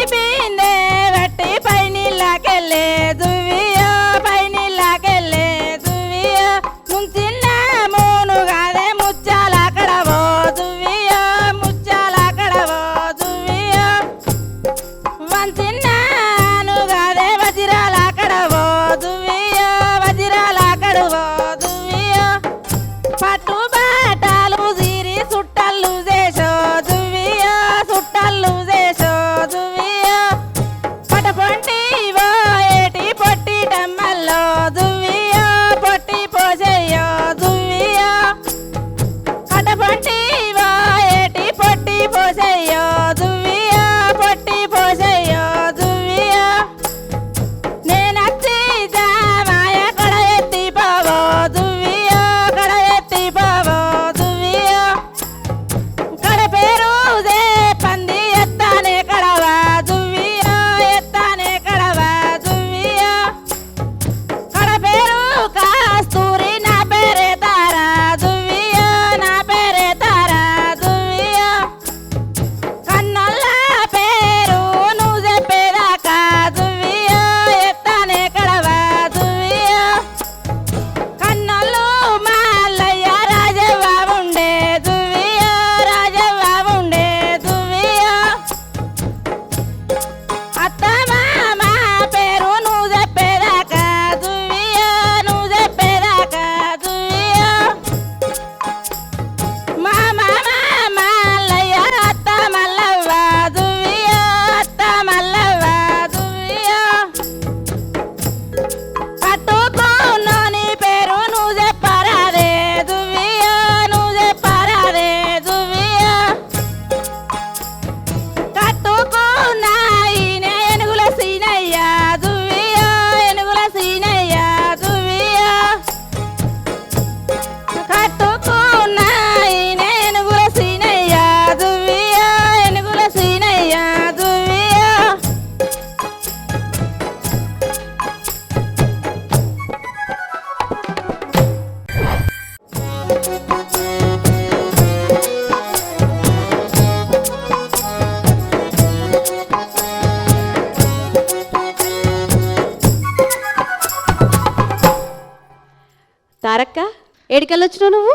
ఎక్కడికెళ్ళి వచ్చినావు నువ్వు?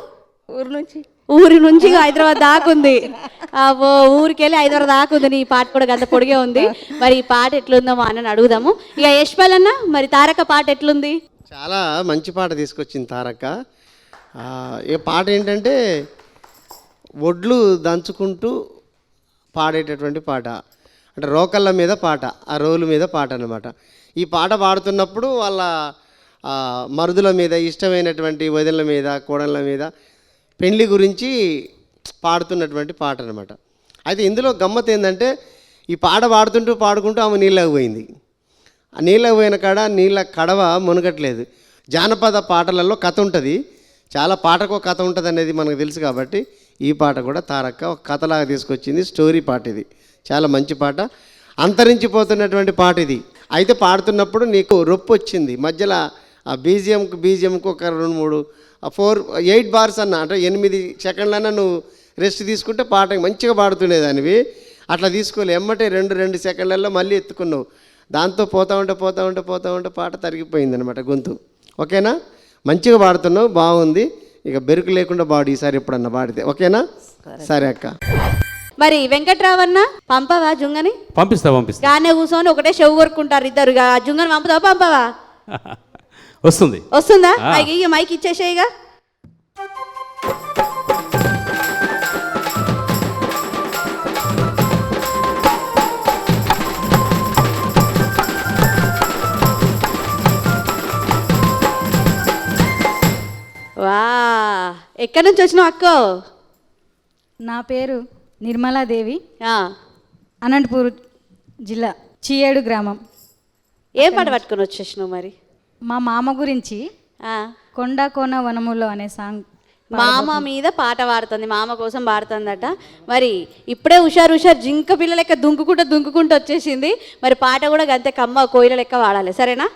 ఊరు నుంచి. ఊరి నుంచి హైదరాబాద్ దాకుంది. అబ్బో, ఊరికెళ్ళి హైదరాబాద్ దాకుంది. నీ పాట కూడా గంత పొడిగే ఉంది. మరి ఈ పాట ఎట్లుందో మా అన్నని అడుగుదాము. ఇక యశ్పాల్ అన్న, మరి తారక పాట ఎట్లుంది? చాలా మంచి పాట తీసుకొచ్చింది తారక్క. ఏ పాట ఏంటంటే ఒడ్లు దంచుకుంటూ పాడేటటువంటి పాట, అంటే రోకళ్ళ మీద పాట, ఆ రోలు మీద పాట అన్నమాట. ఈ పాట పాడుతున్నప్పుడు వాళ్ళ మరుదుల మీద, ఇష్టమైనటువంటి వదినల మీద, కోడళ్ళ మీద పెళ్లి గురించి పాడుతున్నటువంటి పాట అనమాట. అయితే ఇందులో గమ్మత్ ఏంటంటే ఈ పాట పాడుతుంటూ పాడుకుంటూ ఆమె నీళ్ళకి పోయింది. ఆ నీళ్ళకి పోయిన కాడ నీళ్ళ కడవ మునగట్లేదు. జానపద పాటలలో కథ ఉంటుంది, చాలా పాటకు కథ ఉంటుంది అనేది మనకు తెలుసు. కాబట్టి ఈ పాట కూడా తారక్క ఒక కథలాగా తీసుకొచ్చింది. స్టోరీ పాట ఇది, చాలా మంచి పాట, అంతరించిపోతున్నటువంటి పాట ఇది. అయితే పాడుతున్నప్పుడు నీకు రొప్పు వచ్చింది మధ్యలో. ఆ బీజిఎంకు ఒక 8 బార్స్ అన్న, అంటే 8 సెకండ్లన్నా నువ్వు రెస్ట్ తీసుకుంటే పాట మంచిగా పాడుతుండేదానివి. అట్లా తీసుకోలే, ఎమ్మటే 2 సెకండ్లలో మళ్ళీ ఎత్తుకున్నావు. దాంతో పోతా ఉంటే పాట తరిగిపోయింది అనమాట గొంతు. ఓకేనా? మంచిగా పాడుతున్నావు, బాగుంది. ఇక బెరుకు లేకుండా పాడు ఈసారి ఎప్పుడన్నా పాడితే. ఓకేనా? సరే అక్క. మరి వెంకట్రావన్న, పంపవా జుంగని? పంపిస్తా. గానే కూర్చొని ఒకటే చెవు కొరుకుంటారు ఇద్దరు. ఆ జుంగని పంపుతావా, పంపవా? వస్తుందా? ఇక మైక్ ఇచ్చేసేయిగా. వా, ఎక్కడి నుంచి వచ్చినావు అక్కో? నా పేరు నిర్మలాదేవి, ఆ, అనంతపూర్ జిల్లా చీయేడు గ్రామం. ఏం పాట పట్టుకొని వచ్చేసినావు మరి? మా మామ గురించి కొండ కోన వనములో అనే సాంగ్. మామ మీద పాట పాడుతుంది, మామ కోసం పాడుతుందట. మరి ఇప్పుడే హుషారు జింక పిల్ల లెక్క దుంకుకుంటూ వచ్చేసింది. మరి పాట కూడా గంతే కమ్మ కోయిల లెక్క పాడాలి, సరేనా?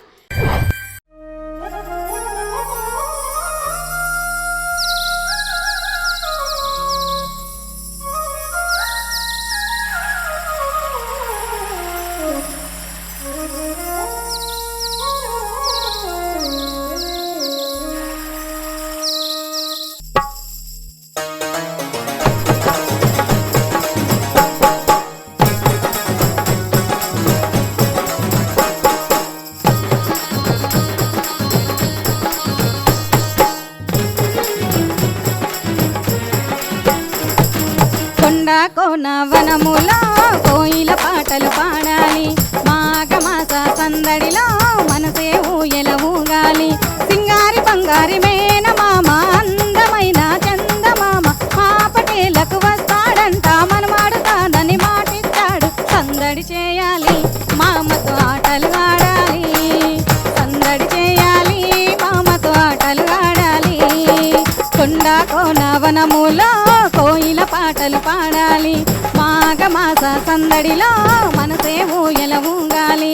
కోన వనములో కోయిల పాటలు పాడాలి, మాఘమాస సందడిలో మనసే ఊయల ఊగాలి. సింగారి బంగారి మేనమామ, అందమైన చందమామ, మా పటేలకు వస్తాడంట, మనమాడుతానని మాటిచ్చాడు. సందడి చేయాలి, మామతో ఆటలు ఆడాలి, సందడి చేయాలి, మామతో ఆటలు ఆడాలి. కొండ కోన వనములో కోయిల పాటలు పాడాలి, మాఘమాస సందడిలో మనసే ఊయల ఊగాలి.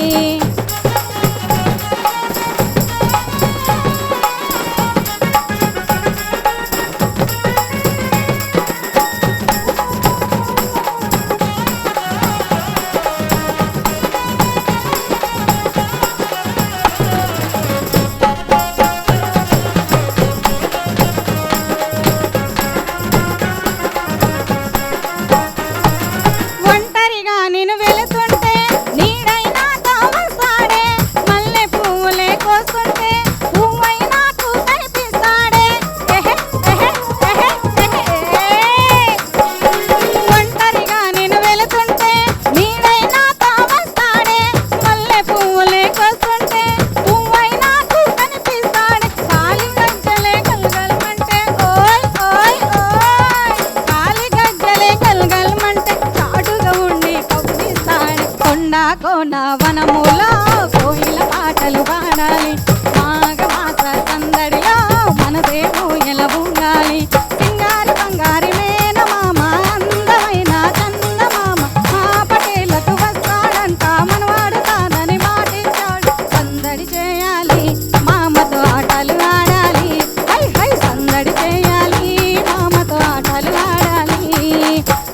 కోన వనములో కోయిల పాటలు పాడాలి, మాఘమాస సందడిలో మనసే ఊయల ఊగాలి. సింగారి బంగారి మేనమామ, అందమైన చందమామ, మా పటేలకు వస్తాడంట, మనవాడుతానని మాటిచ్చాడు. సందడి చేయాలి, మామతో ఆటలు ఆడాలి, హై హై సందడి చేయాలి, మామతో ఆటలు ఆడాలి,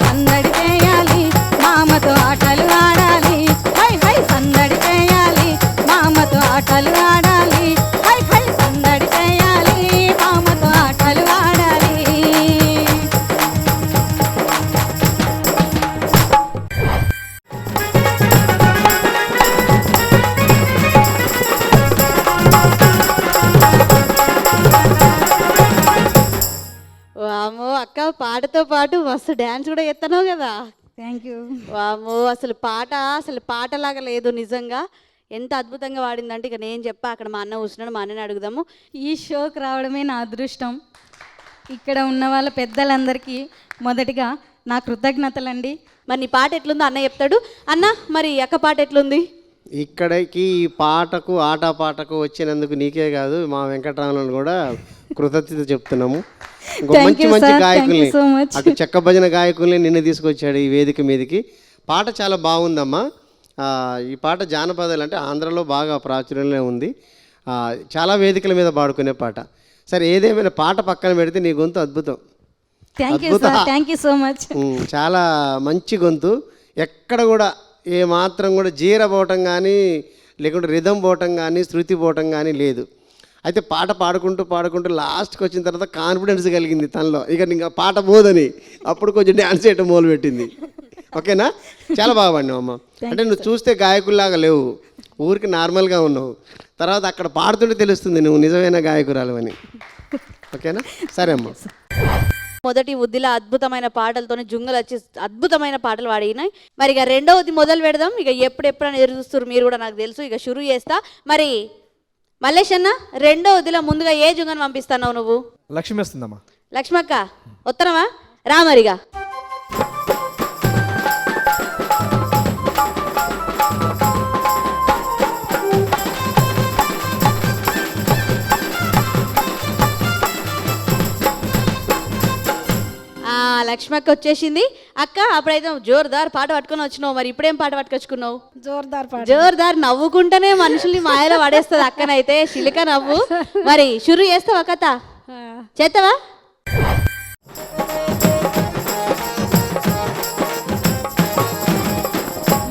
సందడి చేయాలి, మామతో ఆటలు ఆడాలి, హై హై సందడి చేయాలి, మామతో ఆటలు ఆడాలి. అక్క పాటతో పాటు మస్తు డ్యాన్స్ కూడా ఎత్తనావు కదా. Thank you. వామ్మో అసలు పాటలాగా లేదు నిజంగా. ఎంత అద్భుతంగా వాడిందంటే ఇక నేను చెప్పా, అక్కడ మా అన్న కూర్చున్నాడు, మా అన్నని అడుగుదాము. ఈ షోకి రావడమే నా అదృష్టం. ఇక్కడ ఉన్న వాళ్ళ పెద్దలందరికీ మొదటిగా నా కృతజ్ఞతలండి. మరి నీ పాట ఎట్లుందో అన్న చెప్తాడు. అన్న మరి అక్క పాట ఎట్లుంది? ఇక్కడికి ఈ పాటకు పాటకు వచ్చినందుకు నీకే కాదు మా వెంకటరామన్ కూడా కృతజ్ఞత చెప్తున్నాము. ఇంకో మంచి మంచి గాయకుల్ని, అటు చెక్క భజన గాయకుల్ని నిన్ను తీసుకొచ్చాడు ఈ వేదిక మీదకి. పాట చాలా బాగుందమ్మా. ఈ పాట జానపదాలు అంటే ఆంధ్రలో బాగా ప్రాచుర్యంలో ఉంది. చాలా వేదికల మీద పాడుకునే పాట. సరే ఏదేమైనా పాట పక్కన పెడితే నీ గొంతు అద్భుతం. Thank you so much. చాలా మంచి గొంతు. ఎక్కడ కూడా ఏ మాత్రం కూడా జీర పోవటం కానీ లేకుంటే రిధం పోవటం కానీ శృతి పోవటం కానీ లేదు. అయితే పాట పాడుకుంటూ లాస్ట్కి వచ్చిన తర్వాత కాన్ఫిడెన్స్ కలిగింది తనలో, ఇక ఇంకా పాట పోదని. అప్పుడు కొంచెం డ్యాన్స్ చేయటం మొదలుపెట్టింది. ఓకేనా? చాలా బాగా పాడినావు అమ్మ. అంటే నువ్వు చూస్తే గాయకుల్లాగా లేవు, ఊరికి నార్మల్గా ఉన్నావు. తర్వాత అక్కడ పాడుతుంటే తెలుస్తుంది నువ్వు నిజమైన గాయకురాలు అని. ఓకేనా? సరే అమ్మ. మొదటి ఉద్దిలో అద్భుతమైన పాటలతోనే జుంగలు వచ్చి అద్భుతమైన పాటలు పాడినాయి. మరి ఇక రెండవది మొదలు పెడదాం. ఇక ఎప్పుడెప్పుడైనా ఎదురు చూస్తారు మీరు కూడా, నాకు తెలుసు. ఇక షురూ చేస్తా. మరి మల్లేష్ అన్న, రెండో ఉద్దిలో ముందుగా ఏ జుంగను పంపిస్తున్నావు నువ్వు? లక్ష్మి వస్తుందమ్మా. లక్ష్మక్క వత్తనవా? రా మరిగా. లక్ష్మక్క వచ్చేసింది. అక్క అప్పుడైతే జోర్దార్ పాట పట్టుకొని వచ్చినావు, మరి ఇప్పుడేం పాట పట్టుకొచ్చుకున్నావు? జోర్దార్ నవ్వుకుంటేనే మనుషుల్ని మాయలో పడేస్తుంది అక్కనైతే, చిలిక నవ్వు. మరి షురు చేస్తావా కథ? చేస్తావా?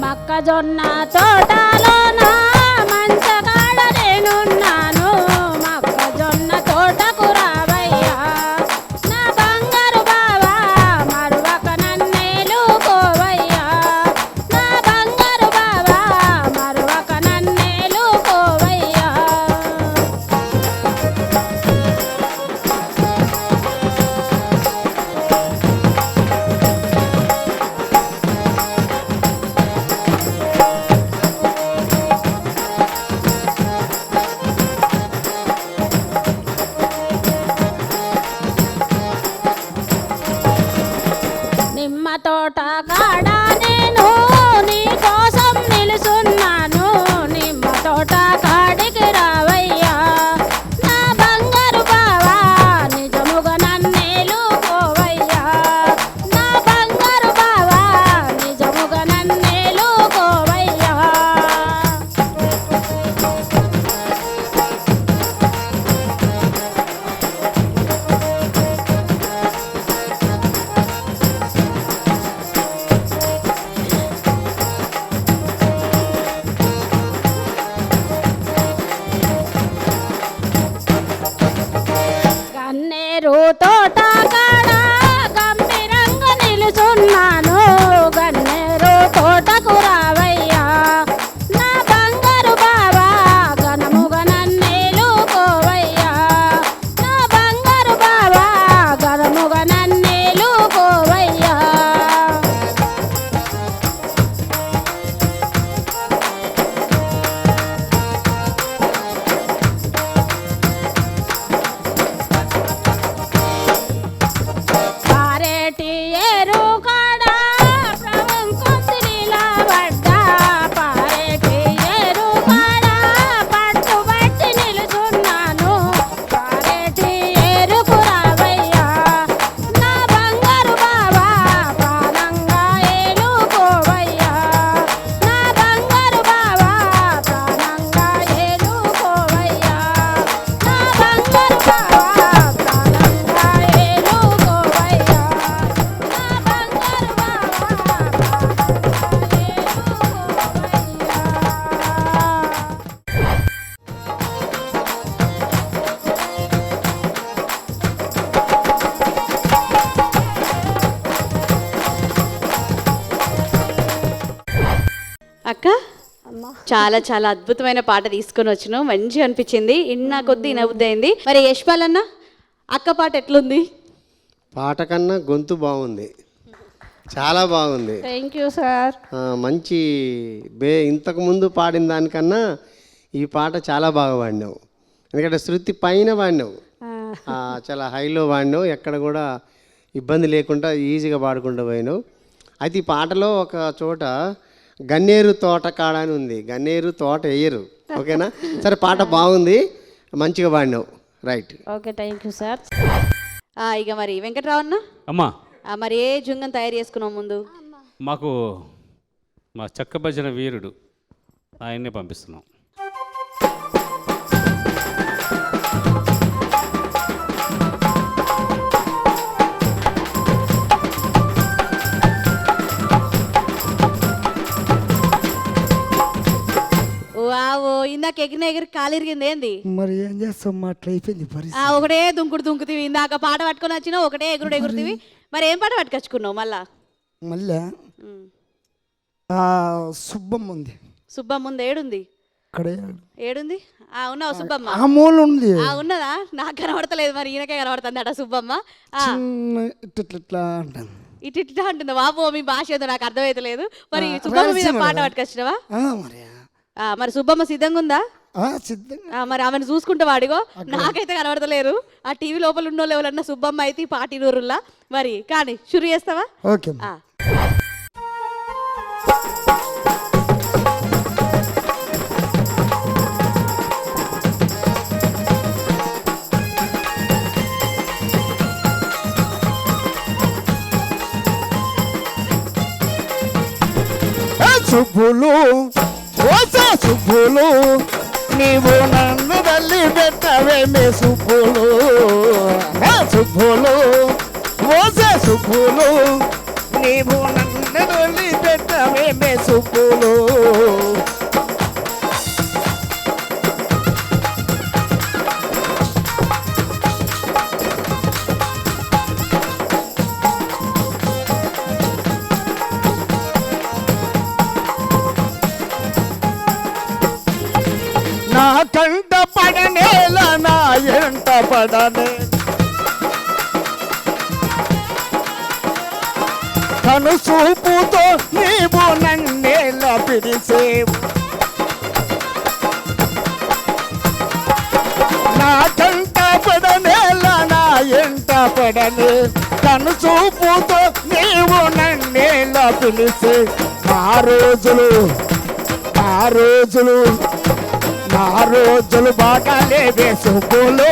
మొక్కజొన్న తోటలోన మంచగాడ నేనున్నాను, మొక్కజొన్న తోటకు రావయ్యా నా బంగారు బావా, మరువక నన్నేలుకోవయ్యా నా బంగారు బావా, మరువక నన్నేలుకోవయ్యా. నిమ్మ తోట కాడ నేను నీ కోసం నిలుసున్నాను, నిమ్మ తోట కాడికి రావయ్యా నా బంగారు బావా, నిజముగా నన్నేలుకోవయ్యా నా బంగారు బావా, నిజముగా నన్నేలుకోవయ్యా. గన్నేరు తోట కాడ గంభీరంగా నిలుచున్నాను, గన్నేరు తోటకు రావయ్యా నా బంగారు బావా, ఘనముగా నన్నేలుకోవయ్యా నా బంగారు బావా, ఘనముగా నన్నేలుకోవయ్యా. పారేటి ఏరు కాడ ప్రభం కొద్దిలా పడ్డా, పారేటి ఏరు కాడ పట్టుబట్టి నిలుచున్నాను, పారేటి ఏరుకు రావయ్యా నా బంగారు బావా, ప్రాణంగా ఏలుకోవయ్యా నా బంగారు బావా, ప్రాణంగా ఏలుకోవయ్యా నా బంగారు బావా, ప్రాణంగా ఏలుకోవయ్యా నా బంగారు బావా, అక్క చాలా చాలా అద్భుతమైన పాట తీసుకొని వచ్చినావు, మంచిగా అనిపించింది, ఇన్నా కొద్దీ ఇనబుద్ధి అయింది. మరి యశ్పాల్ అన్న, అక్క పాట ఎట్లుంది? పాట కన్నా గొంతు బాగుంది, చాలా బాగుంది. Thank you sir. మంచి ఇంతకుముందు పాడిన దానికన్నా ఈ పాట చాలా బాగా పాడినావు. ఎందుకంటే శృతి పైన పాడినావు, చాలా హైలో పాడినావు, ఎక్కడ కూడా ఇబ్బంది లేకుండా ఈజీగా పాడుకుంటూ పోయినావు. అయితే ఈ పాటలో ఒక చోట గన్నేరు తోట కాడ అని ఉంది, గన్నేరు తోట వేయరు. ఓకేనా? సరే, పాట బాగుంది, మంచిగా పాడినావు. Right. Okay, thank you sir. ఇక మరి వెంకట్రావు అన్న, అమ్మా మరి ఏ జుంగం తయారు చేసుకున్నావు ముందు? మాకు మా చెక్క భజన వీరుడు ఆయన్నే పంపిస్తున్నాం. వావో, ఇందాక ఎగిరి కాలు ఇరిగింది ఏంది? మరి ఏం చేస్తాం, అట్లా అయిపోయింది పరిస్థితి. ఒకటే దుంకుడుతివి, ఇందాక పాట పట్టుకొని వచ్చినావు, ఒకటే ఎగురుతివి. మరి ఏం పాట పట్టుకొచ్చుకున్నావు మళ్ళా? మళ్ళా సుబ్బమ్మ ఉంది. సుబ్బమ్మ ఉంది, ఏడుంది? ఇక్కడ ఏడుంది? ఉన్నావు సుబ్బమ్మ? ఆ మూల ఉంది. ఉన్నదా? నాకు కనబడతలేదు, మరి ఈయనకే కనబడుతుంది అట సుబ్బమ్మ. ఇట్లా అంటాను. ఇట్లా అంటుందా? బాబు, మీ భాష ఏదో నాకు అర్థమైతలేదు. మరి సుబ్బమ్మ మీద పాట పట్టుకొచ్చినావా? మరి సుబ్బమ్మ సిద్ధంగా ఉందా? సిద్ధంగా. మరి ఆమెను చూసుకుంటే వాడిగో, నాకైతే కనబడతలేరు. ఆ టీవీ లోపల ఉన్నోళ్ళు ఎవరన్నా సుబ్బమ్మ అయితే ఈ పాటి నూరుల్లా. మరి కానీ షురు చేస్తావా? ఓకే. సుబ్బులు ఓసా సుబ్బులు, నీవు నన్ను తల్లి పెట్టవేమే సుబ్బులు. సుబ్బులు ఓసా సుబ్బులు, నీవు నన్ను తల్లి పెట్టవేమే సుబ్బులు. నా కంట పడనేల నా ఎంట పడనే, కను చూపుతో నీవు నన్నేల పిలిసేవు. నా కంట పడనేల నా ఎంట పడనే, కను చూపుతో నీవు నన్నేల పిలిసే. ఆ రోజులు బాగా లేవే సుబ్బులు,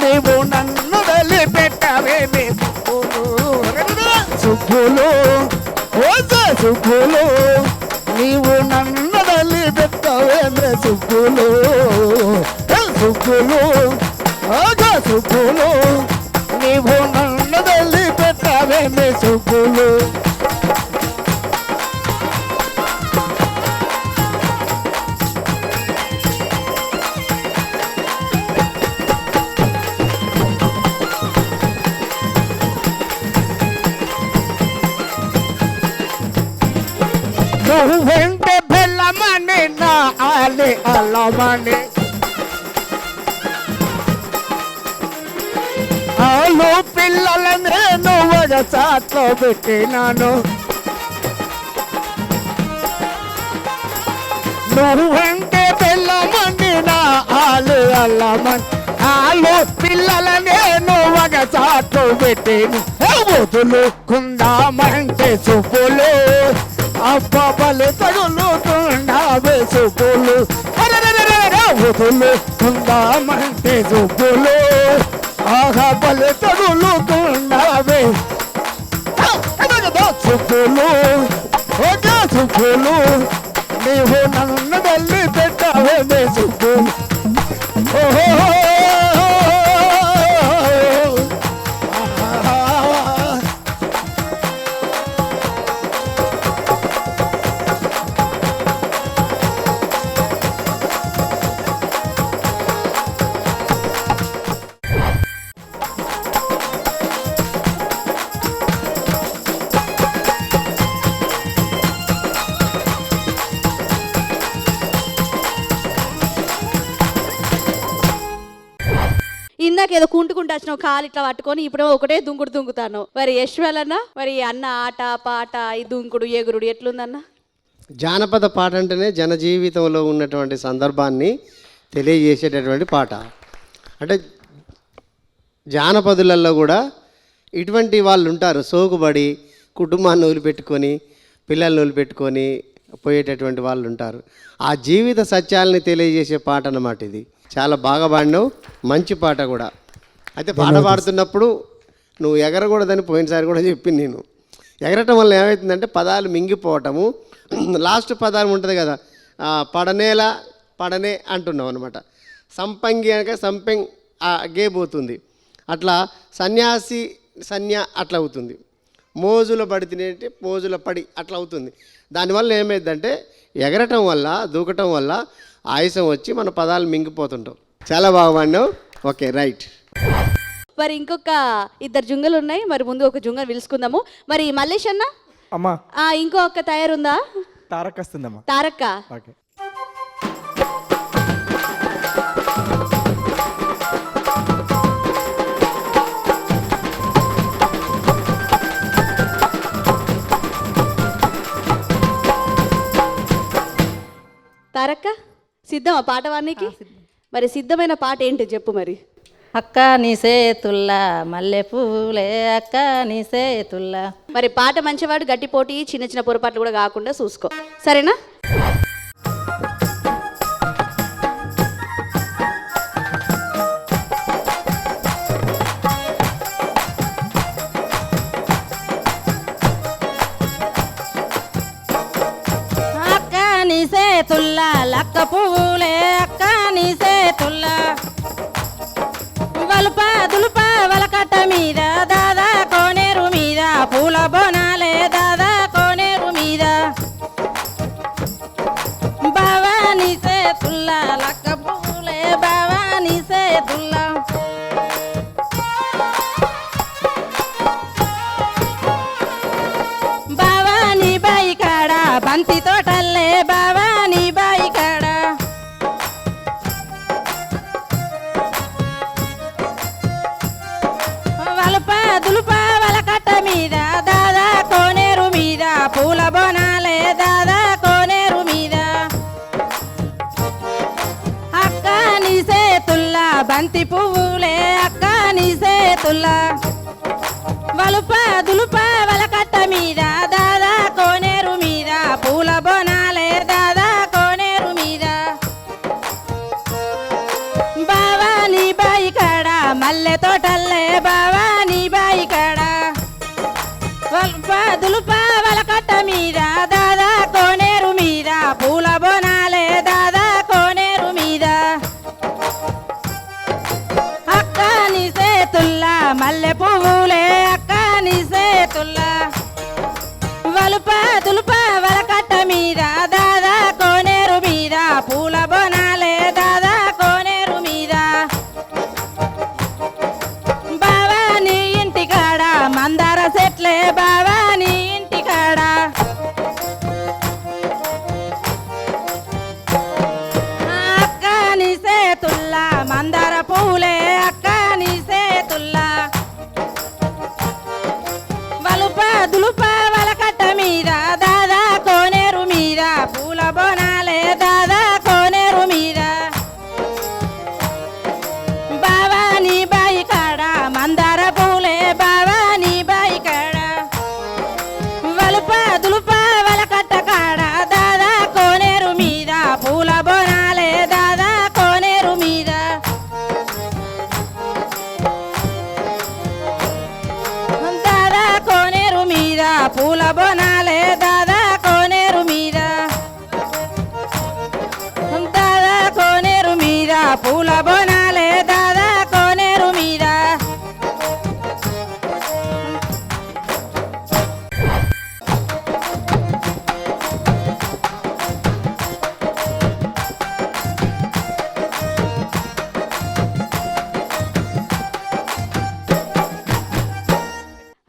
నీవు నన్ను వదిలిపెట్టవేమే సుబ్బులు. ఓసా సుబ్బులు, నీవు నన్ను వదిలిపెట్టవేమే సుబ్బులు. సుబ్బులు ఓసా సుబ్బులు, నీవు నన్ను వదిలిపెట్టవేమే సుబ్బులు. నువ్వెంటే బెల్లమని నా ఆలి అల్లమని, ఆలు పిల్లల నేను ఒక చాట్లో పెట్టినాను. నువ్వెంటే బెల్లమని నా ఆలి అల్లమని, ఆలు పిల్లల నేను ఒక చాట్లో పెట్టిను. వదులుకుందామంటే సుబ్బులు, అబ్బబలి తగులుతున్నావే సుబ్బులు. వదులుకుందామంటే సుబ్బులు, ఆహబలి తగులుతున్నావే సుబ్బులు. ఓకే సుబ్బులు, నీవు నన్ను వెళ్ళి పెట్టావే సుబ్బులు. ఓహో ఇందాక ఏదో కుంటుకుంటూ వచ్చినావు కాలు ఇట్లా పట్టుకొని ఇప్పుడు ఒకటే దుంకుడు దుంకుతాను. మరి యశ్వల్ అన్న, మరి అన్న ఆట పాట ఈ దుంకుడు ఎగురుడు ఎట్లుందన్న? జానపద పాట అంటేనే జనజీవితంలో ఉన్నటువంటి సందర్భాన్ని తెలియజేసేటటువంటి పాట. అంటే జానపదులలో కూడా ఇటువంటి వాళ్ళు ఉంటారు, సోకుబడి కుటుంబాన్ని వదిలిపెట్టుకొని పిల్లల్ని వదిలిపెట్టుకొని పోయేటటువంటి వాళ్ళు ఉంటారు. ఆ జీవిత సత్యాలని తెలియజేసే పాట అన్నమాట ఇది. చాలా బాగా పాడినావు, మంచి పాట కూడా. అయితే పాట పాడుతున్నప్పుడు నువ్వు ఎగరకూడదని పోయినసారి కూడా చెప్పింది నేను. ఎగరటం వల్ల ఏమవుతుందంటే పదాలు మింగిపోవటము, లాస్ట్ పదాలు ఉంటుంది కదా, పడనేలా పడనే అంటున్నావు అనమాట. సంపంగి అనక సంపెంగ్ గేబోతుంది, అట్లా సన్యాసి సన్యా అట్లా అవుతుంది. మోజుల పడి తినేటి మోజుల పడి అట్లా అవుతుంది. దానివల్ల ఏమైందంటే ఎగరటం వల్ల దూకటం వల్ల ఆయుసం వచ్చి మన పదాలు మింగిపోతుంటాం. చాలా బాగా పాడినావు. Okay, right. మరి ఇంకొక ఇద్దరు జుంగలు ఉన్నాయి, మరి ముందు ఒక జుంగలు పిలుచుకుందాము. మరి మల్లేష్ అన్న అమ్మా ఇంకో ఒక్క తయారుందా? తారక్ వస్తుందమ్మా. తారక్క. ఓకే. తారక్క సిద్ధమా పాట వానికి? మరి సిద్ధమైన పాట ఏంటి చెప్పు మరి. అక్క నీ సేతుల్లా మల్లె పూలే అక్క నీ సేతుల్లా. మరి పాట మంచివాడు గట్టి పోటీ, చిన్న చిన్న పొరపాట్లు కూడా కాకుండా చూసుకో, సరేనా? అక్క నీ సేతుల్లా లక్క పువ్వులే అక్క నీ సేతుల్లా. వలుప దులుప వలకట్ట మీద దాదా కోనేరు మీద పూల బోనాలే దాదా కోనేరు మీద. బావా నీ సేతుల్లా లక్క పువ్వులే బావా నీ సేతుల్లా. బావా నీ బాయి కాడ బంతి తోటల్లే బావా నీ బాయి కాడ. వలుప దులుప వలకట్ట మీద దాదా కోనేరు మీద పూల బోనాలే దాదా కోనేరు మీద. అక్క నీ సేతుల్లా బంతి పువ్వులే అక్క నీ సేతుల్లా. వలుప దులుప వలకట్ట మీద దాదా కోనేరు మీద పూల బోనాలే దాదా కోనేరు మీద. బావా నీ బాయి కాడ మల్లె తోటల్లే బావా నీ బాయి కాడ. వలుప దులుప వలకట్ట మీద దాదా కోనేరు మీద పూల బోనాలే దాదా కోనేరు మీద. అక్క నీ సేతుల్లా మల్లె పువ్వులే అక్క నీ సేతుల్లా. వలుప దులుప వలకట్ట మీద దాదా కోనేరు మీద పూల బోనాలే దాదా కోనేరు మీద. బావా నీ ఇంటి కాడ మందార చెట్లే బావా నీ ఇంటి కాడ. అక్క నీ సేతుల్లా మందార పూలే అక్క నీ సేతుల్లా. వలుప దులుప వలకట్ట మీద దాదా కోనేరు మీద పూల బోనాలే దాదా కోనేరు మీద. బావా నీ బాయి కాడ మందార పూలే బావా నీ బాయి కాడ. వలుప దులుప వలకట్ట కాడ దాదా కోనేరు మీద పూల బోనాలే దాదా కోనేరు మీద. దాదా కోనేరు మీద పూల బోనాలే దాదా కోనేరు మీద. దాదా కోనేరు మీద పూల బోనాలే దాదా కోనేరు మీద.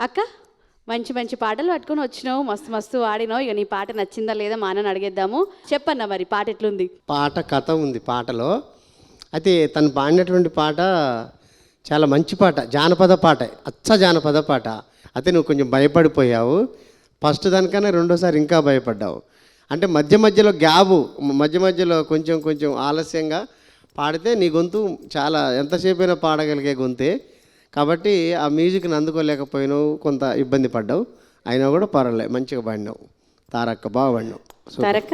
అక్క మంచి మంచి పాటలు పట్టుకొని వచ్చినావు, మస్తు మస్తు ఆడినావు. ఇక నీ పాట నచ్చిందా లేదా మా అన్నని అడిగేద్దాము. చెప్పన్నా మరి పాట ఎట్లుంది? పాట కథ ఉంది పాటలో. అయితే తను పాడినటువంటి పాట చాలా మంచి పాట, జానపద పాట, అచ్చ జానపద పాట. అయితే నువ్వు కొంచెం భయపడిపోయావు. ఫస్ట్ దానికన్నా రెండోసారి ఇంకా భయపడ్డావు. అంటే మధ్య మధ్యలో గ్యాబు, మధ్య మధ్యలో కొంచెం కొంచెం ఆలస్యంగా పాడితే నీ గొంతు చాలా ఎంతసేపు అయినా పాడగలిగే గొంతే. కాబట్టి ఆ మ్యూజిక్ని అందుకోలేకపోయినావు, కొంత ఇబ్బంది పడ్డావు. అయినా కూడా పర్వాలేదు, మంచిగా పాడినావు. తారక్క బాగా పాడినావు. తారక్క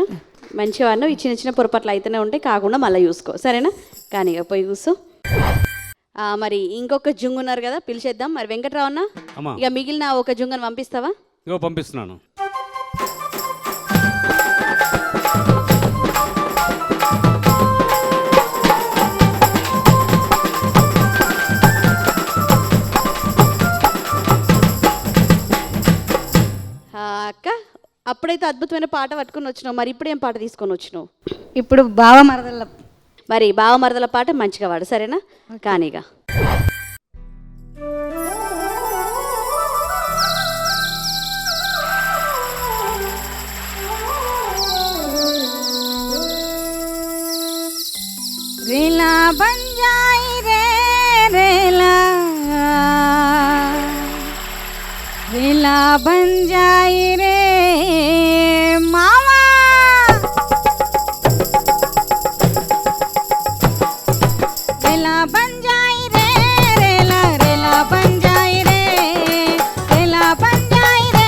మంచిగా అన్నావు. ఈ చిన్న చిన్న పొరపాట్లు అయితేనే ఉంటాయి, కాకుండా మళ్ళీ చూసుకో, సరేనా? కానీ ఇక పోయి కూర్చో. మరి ఇంకొక జుంగు ఉన్నారు కదా, పిలిచేద్దాం. మరి వెంకట్రావు అన్న, అమ్మా. ఇక మిగిలిన ఒక జుంగను పంపిస్తావా? ఇగో పంపిస్తున్నాను. అక్క, అప్పుడైతే అద్భుతమైన పాట పట్టుకొని వచ్చినావు, మరి ఇప్పుడు ఏం పాట తీసుకొని వచ్చినావు? ఇప్పుడు బావ మరదల మరి బావ మరదల పాట మంచిగా వాడు, సరేనా? కానీగా రేలా బంజాయి రే రేలా రేలా బంజాయి రే మావా రేలా బంజాయి రే రేలా రేలా బంజాయి రే రేలా బంజాయి రే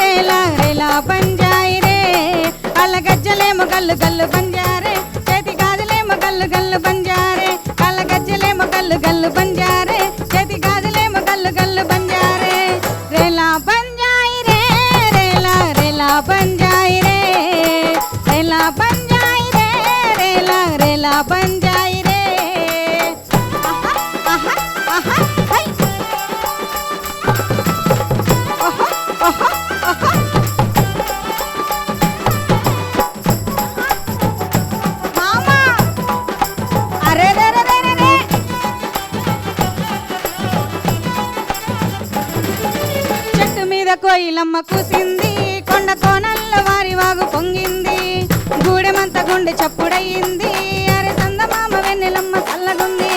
రేలా రేలా బంజాయి రే అలగజ్జలేమో గల్లు గల్లు బంజారే చేతి గాజులేమో గల్లు గల్లు బంజారే అలగజ్జలేమో గల్లు గల్లు బంజారే చేతి గాజులేమో గల్లు గల్లు బంజారే రేలా బంజాయి రే రేలా రేలా బంజాయి రే రేలా బంజాయి రే రేలా రేలా బంజాయి రే ఆహా ఆహా ఆహా హై ఓహో ఓహో ఓహో మామా అరే రే రే రే రే చెట్టు మీద కోయిలమ్మ కూసింది, కొండ కోనల్ల వారి వాగు పొంగింది, గూడెమంత గుండె చప్పుడయింది, అరే సందమామ వెన్నెలమ్మ చల్లగుంది,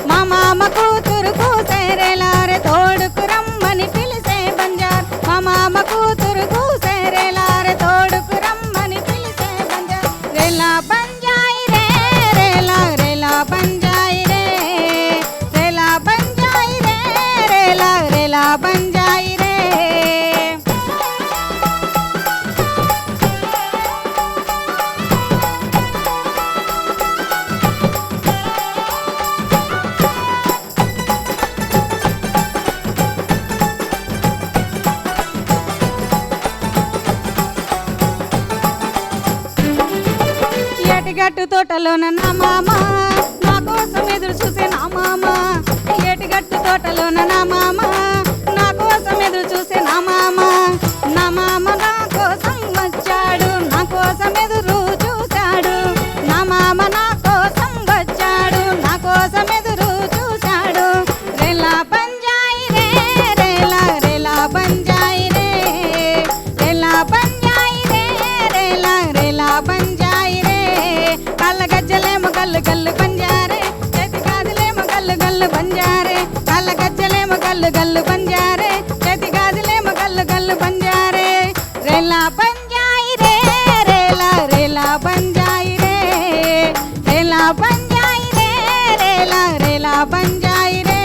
మా మామ కూతురు కూసేరేలారే తోడుకు రమ్మని పిలిసే బంజార్, మా మామ కూతురు కూసేరేలారే తోడుకు రమ్మని పిలిసే బంజార్ రేలా బంజాయి రే రేలా రేలా బంజాయి రే రేలా బంజాయి రే రేలా రేలా బంజాయి రే ఏటిగట్టు తోటలోన నా మామ నా కోసం ఎదురు చూసే నా మామ, ఏటిగట్టు తోటలోన నా మామ నా కోసం ఎదురు చూసే నా మామ, నా మామ నా కోసం వచ్చాడు, నా కోసం ఎదురు చూశాడు, నా మామ నా కోసం వచ్చాడు, నా కోసం ఎదురు చూశాడు రేలా బంజాయి రే రేలా రేలా బంజాయి రే రేలా బంజాయి రే రేలా రేలా బంజాయి రే కళ్ళగజ్జలేమో గల్లు గల్లు బంజారే చేతి గాజులేమో గల్లు గల్లు బంజారే కళ్ళగజ్జలేమో గల్లు గల్లు బంజారే చేతి గాజులేమో గల్లు గల్లు బంజారే రేలా బంజాయి రే రేలా రేలా బంజాయి రే రేలా బంజాయి రే రేలా రేలా బంజాయి రే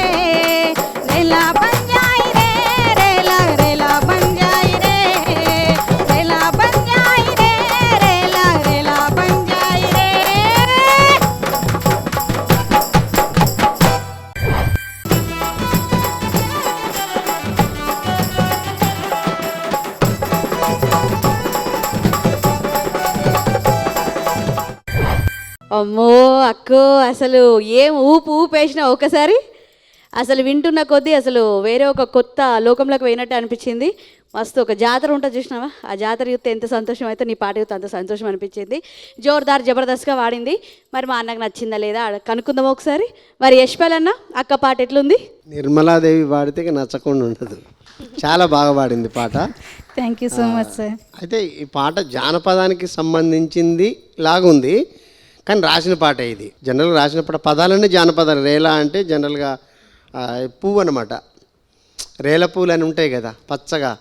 రేలా బంజాయి రే రేలా రేలా బంజాయి రే రేలా బంజాయి రే రేలా రేలా బంజాయి రే అమ్మో అక్కో, అసలు ఏం ఊపు ఊపేసినా ఒకసారి. అసలు వింటున్న కొద్దీ అసలు వేరే ఒక కొత్త లోకంలోకి పోయినట్టు అనిపించింది. మస్తు ఒక జాతర ఉంటుంది చూసినావా, ఆ జాతర యూత్ ఎంత సంతోషం అయితే నీ పాట యూత్ అంత సంతోషం అనిపించింది. జోర్దార్ జబర్దస్త్గా వాడింది. మరి మా అన్నకు నచ్చిందా లేదా కనుక్కుందాం ఒకసారి. మరి యశ్పాల్ అన్న, అక్క పాట ఎట్లుంది? నిర్మలాదేవి పాడితే ఇక నచ్చకుండా ఉండదు. చాలా బాగా పాడింది పాట. Thank you so much sir. అయితే ఈ పాట జానపదానికి సంబంధించింది లాగుంది, కానీ రాసిన పాట ఇది. జనరల్గా రాసిన పాట పదాలన్నీ జానపదాలు. రేలా అంటే జనరల్గా పువ్వు అనమాట. రేల పూలు అని ఉంటాయి కదా పచ్చగా,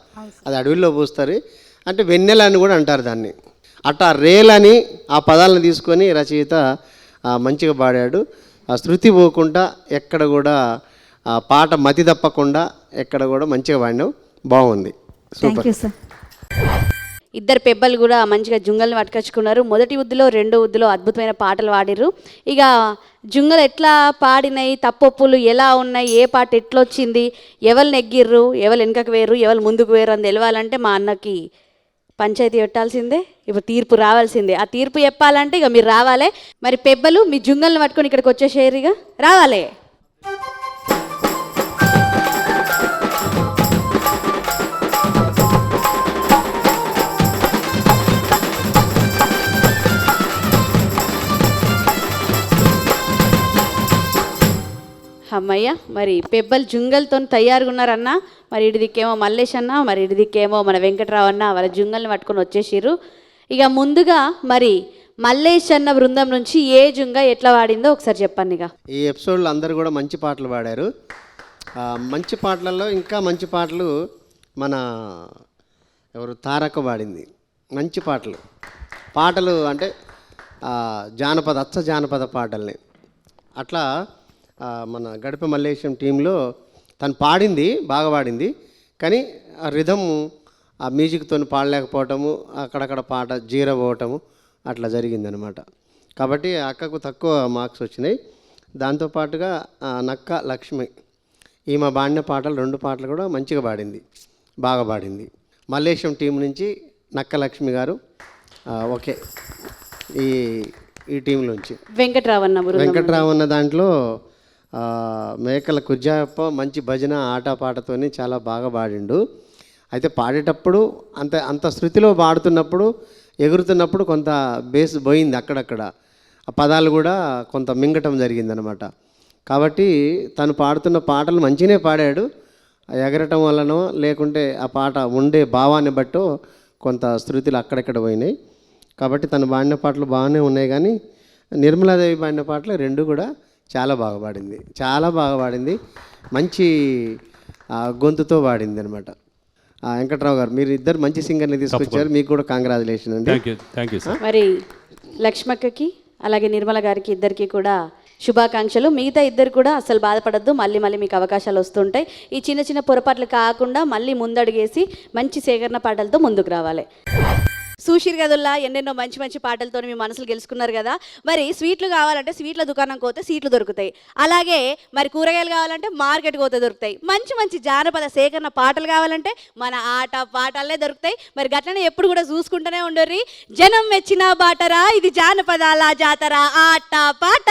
అది అడవిలో పూస్తారు. అంటే వెన్నెల అని కూడా అంటారు దాన్ని. అట్టా రేలని ఆ పదాలను తీసుకొని రచయిత మంచిగా పాడాడు. ఆ శృతి పోకుండా ఎక్కడ కూడా ఆ పాట మతి తప్పకుండా ఎక్కడ కూడా మంచిగా పాడినావు, బాగుంది, సూపర్. ఇద్దరు పెబ్బలు కూడా మంచిగా జుంగల్ని పట్టుకొచ్చుకున్నారు. మొదటి ఉద్దులో రెండో ఉద్దులో అద్భుతమైన పాటలు పాడిర్రు. ఇక జుంగలు ఎట్లా పాడినాయి, తప్పొప్పులు ఎలా ఉన్నాయి, ఏ పాట ఎట్లొచ్చింది, ఎవరు నెగ్గిర్రు, ఎవరు వెనుకకు వేరు, ఎవరు ముందుకు వేరు అని తెలవాలంటే మా అన్నకి పంచాయతీ పెట్టాల్సిందే, ఇప్పుడు తీర్పు రావాల్సిందే. ఆ తీర్పు చెప్పాలంటే ఇక మీరు రావాలి. మరి పెబ్బలు మీ జుంగల్ని పట్టుకొని ఇక్కడికి వచ్చేసేరు, ఇక రావాలి. అమ్మయ్య, మరి పెబ్బలు జుంగల్తో తయారుగా ఉన్నారన్న. మరి ఇటు దిక్కేమో మల్లేష్ అన్న, మరి ఇటు దిక్కేమో మన వెంకట్రావు అన్న వాళ్ళ జుంగల్ని పట్టుకొని వచ్చేసిర్రు. ఇక ముందుగా మరి మల్లేష్ అన్న బృందం నుంచి ఏ జుంగ ఎట్లా వాడిందో ఒకసారి చెప్పండి. ఇక ఈ ఎపిసోడ్లో అందరూ కూడా మంచి పాటలు పాడారు. మంచి పాటలలో ఇంకా మంచి పాటలు మన ఎవరు తారక పాడింది. మంచి పాటలు అంటే జానపద అచ్చ జానపద పాటల్ని అట్లా మన గడిప మల్లేశం టీంలో తను పాడింది, బాగా పాడింది. కానీ ఆ రిధము ఆ మ్యూజిక్తో పాడలేకపోవటము, అక్కడక్కడ పాట జీరో పోవటము అట్లా జరిగిందనమాట. కాబట్టి అక్కకు తక్కువ మార్క్స్ వచ్చినాయి. దాంతోపాటుగా నక్క లక్ష్మి ఈమె పాడిన పాటలు 2 పాటలు కూడా మంచిగా పాడింది, బాగా పాడింది. మల్లేశం టీం నుంచి నక్క లక్ష్మి గారు ఓకే. ఈ టీంలోంచి వెంకట్రావు అన్న దాంట్లో మేకల కుజ్జాయప్ప మంచి భజన ఆట పాటతోని చాలా బాగా పాడిండు. అయితే పాడేటప్పుడు అంత శృతిలో పాడుతున్నప్పుడు ఎగురుతున్నప్పుడు కొంత బేస్ పోయింది, అక్కడక్కడ ఆ పదాలు కూడా కొంత మింగటం జరిగిందనమాట. కాబట్టి తను పాడుతున్న పాటలు మంచిగానే పాడాడు. ఎగరటం వల్లనో లేకుంటే ఆ పాట ఉండే భావాన్ని బట్టో కొంత శృతులు అక్కడెక్కడ పోయినాయి. కాబట్టి తను పాడిన పాటలు బాగానే ఉన్నాయి. కానీ నిర్మలాదేవి పాడిన పాటలు 2 కూడా చాలా బాగా పాడింది, మంచి గొంతుతో పాడింది అనమాట. వెంకట్రావు గారు, మీరు ఇద్దరు మంచి సింగర్ని తీసుకొచ్చారు, మీకు కూడా కంగ్రాచులేషన్ అండి. Thank you sir. మరి లక్ష్మక్కకి అలాగే నిర్మల గారికి ఇద్దరికి కూడా శుభాకాంక్షలు. మిగతా ఇద్దరు కూడా అసలు బాధపడద్దు, మళ్ళీ మీకు అవకాశాలు వస్తుంటాయి. ఈ చిన్న పొరపాట్లు కాకుండా మళ్ళీ ముందడుగేసి మంచి సేకరణ పాటలతో ముందుకు రావాలి. చూసిరు కదుల్లా ఎన్నెన్నో మంచి పాటలతో మీ మనసులు గెలుచుకున్నారు కదా. మరి స్వీట్లు కావాలంటే స్వీట్ల దుకాణంకి పోతే సీట్లు దొరుకుతాయి. అలాగే మరి కూరగాయలు కావాలంటే మార్కెట్కి పోతే దొరుకుతాయి. మంచి జానపద సేకరణ పాటలు కావాలంటే మన ఆట పాటలే దొరుకుతాయి. మరి గట్లనే ఎప్పుడు కూడా చూసుకుంటూనే ఉండర్రి. జనం మెచ్చిన బాటరా, ఇది జానపదాల జాతర ఆట పాట.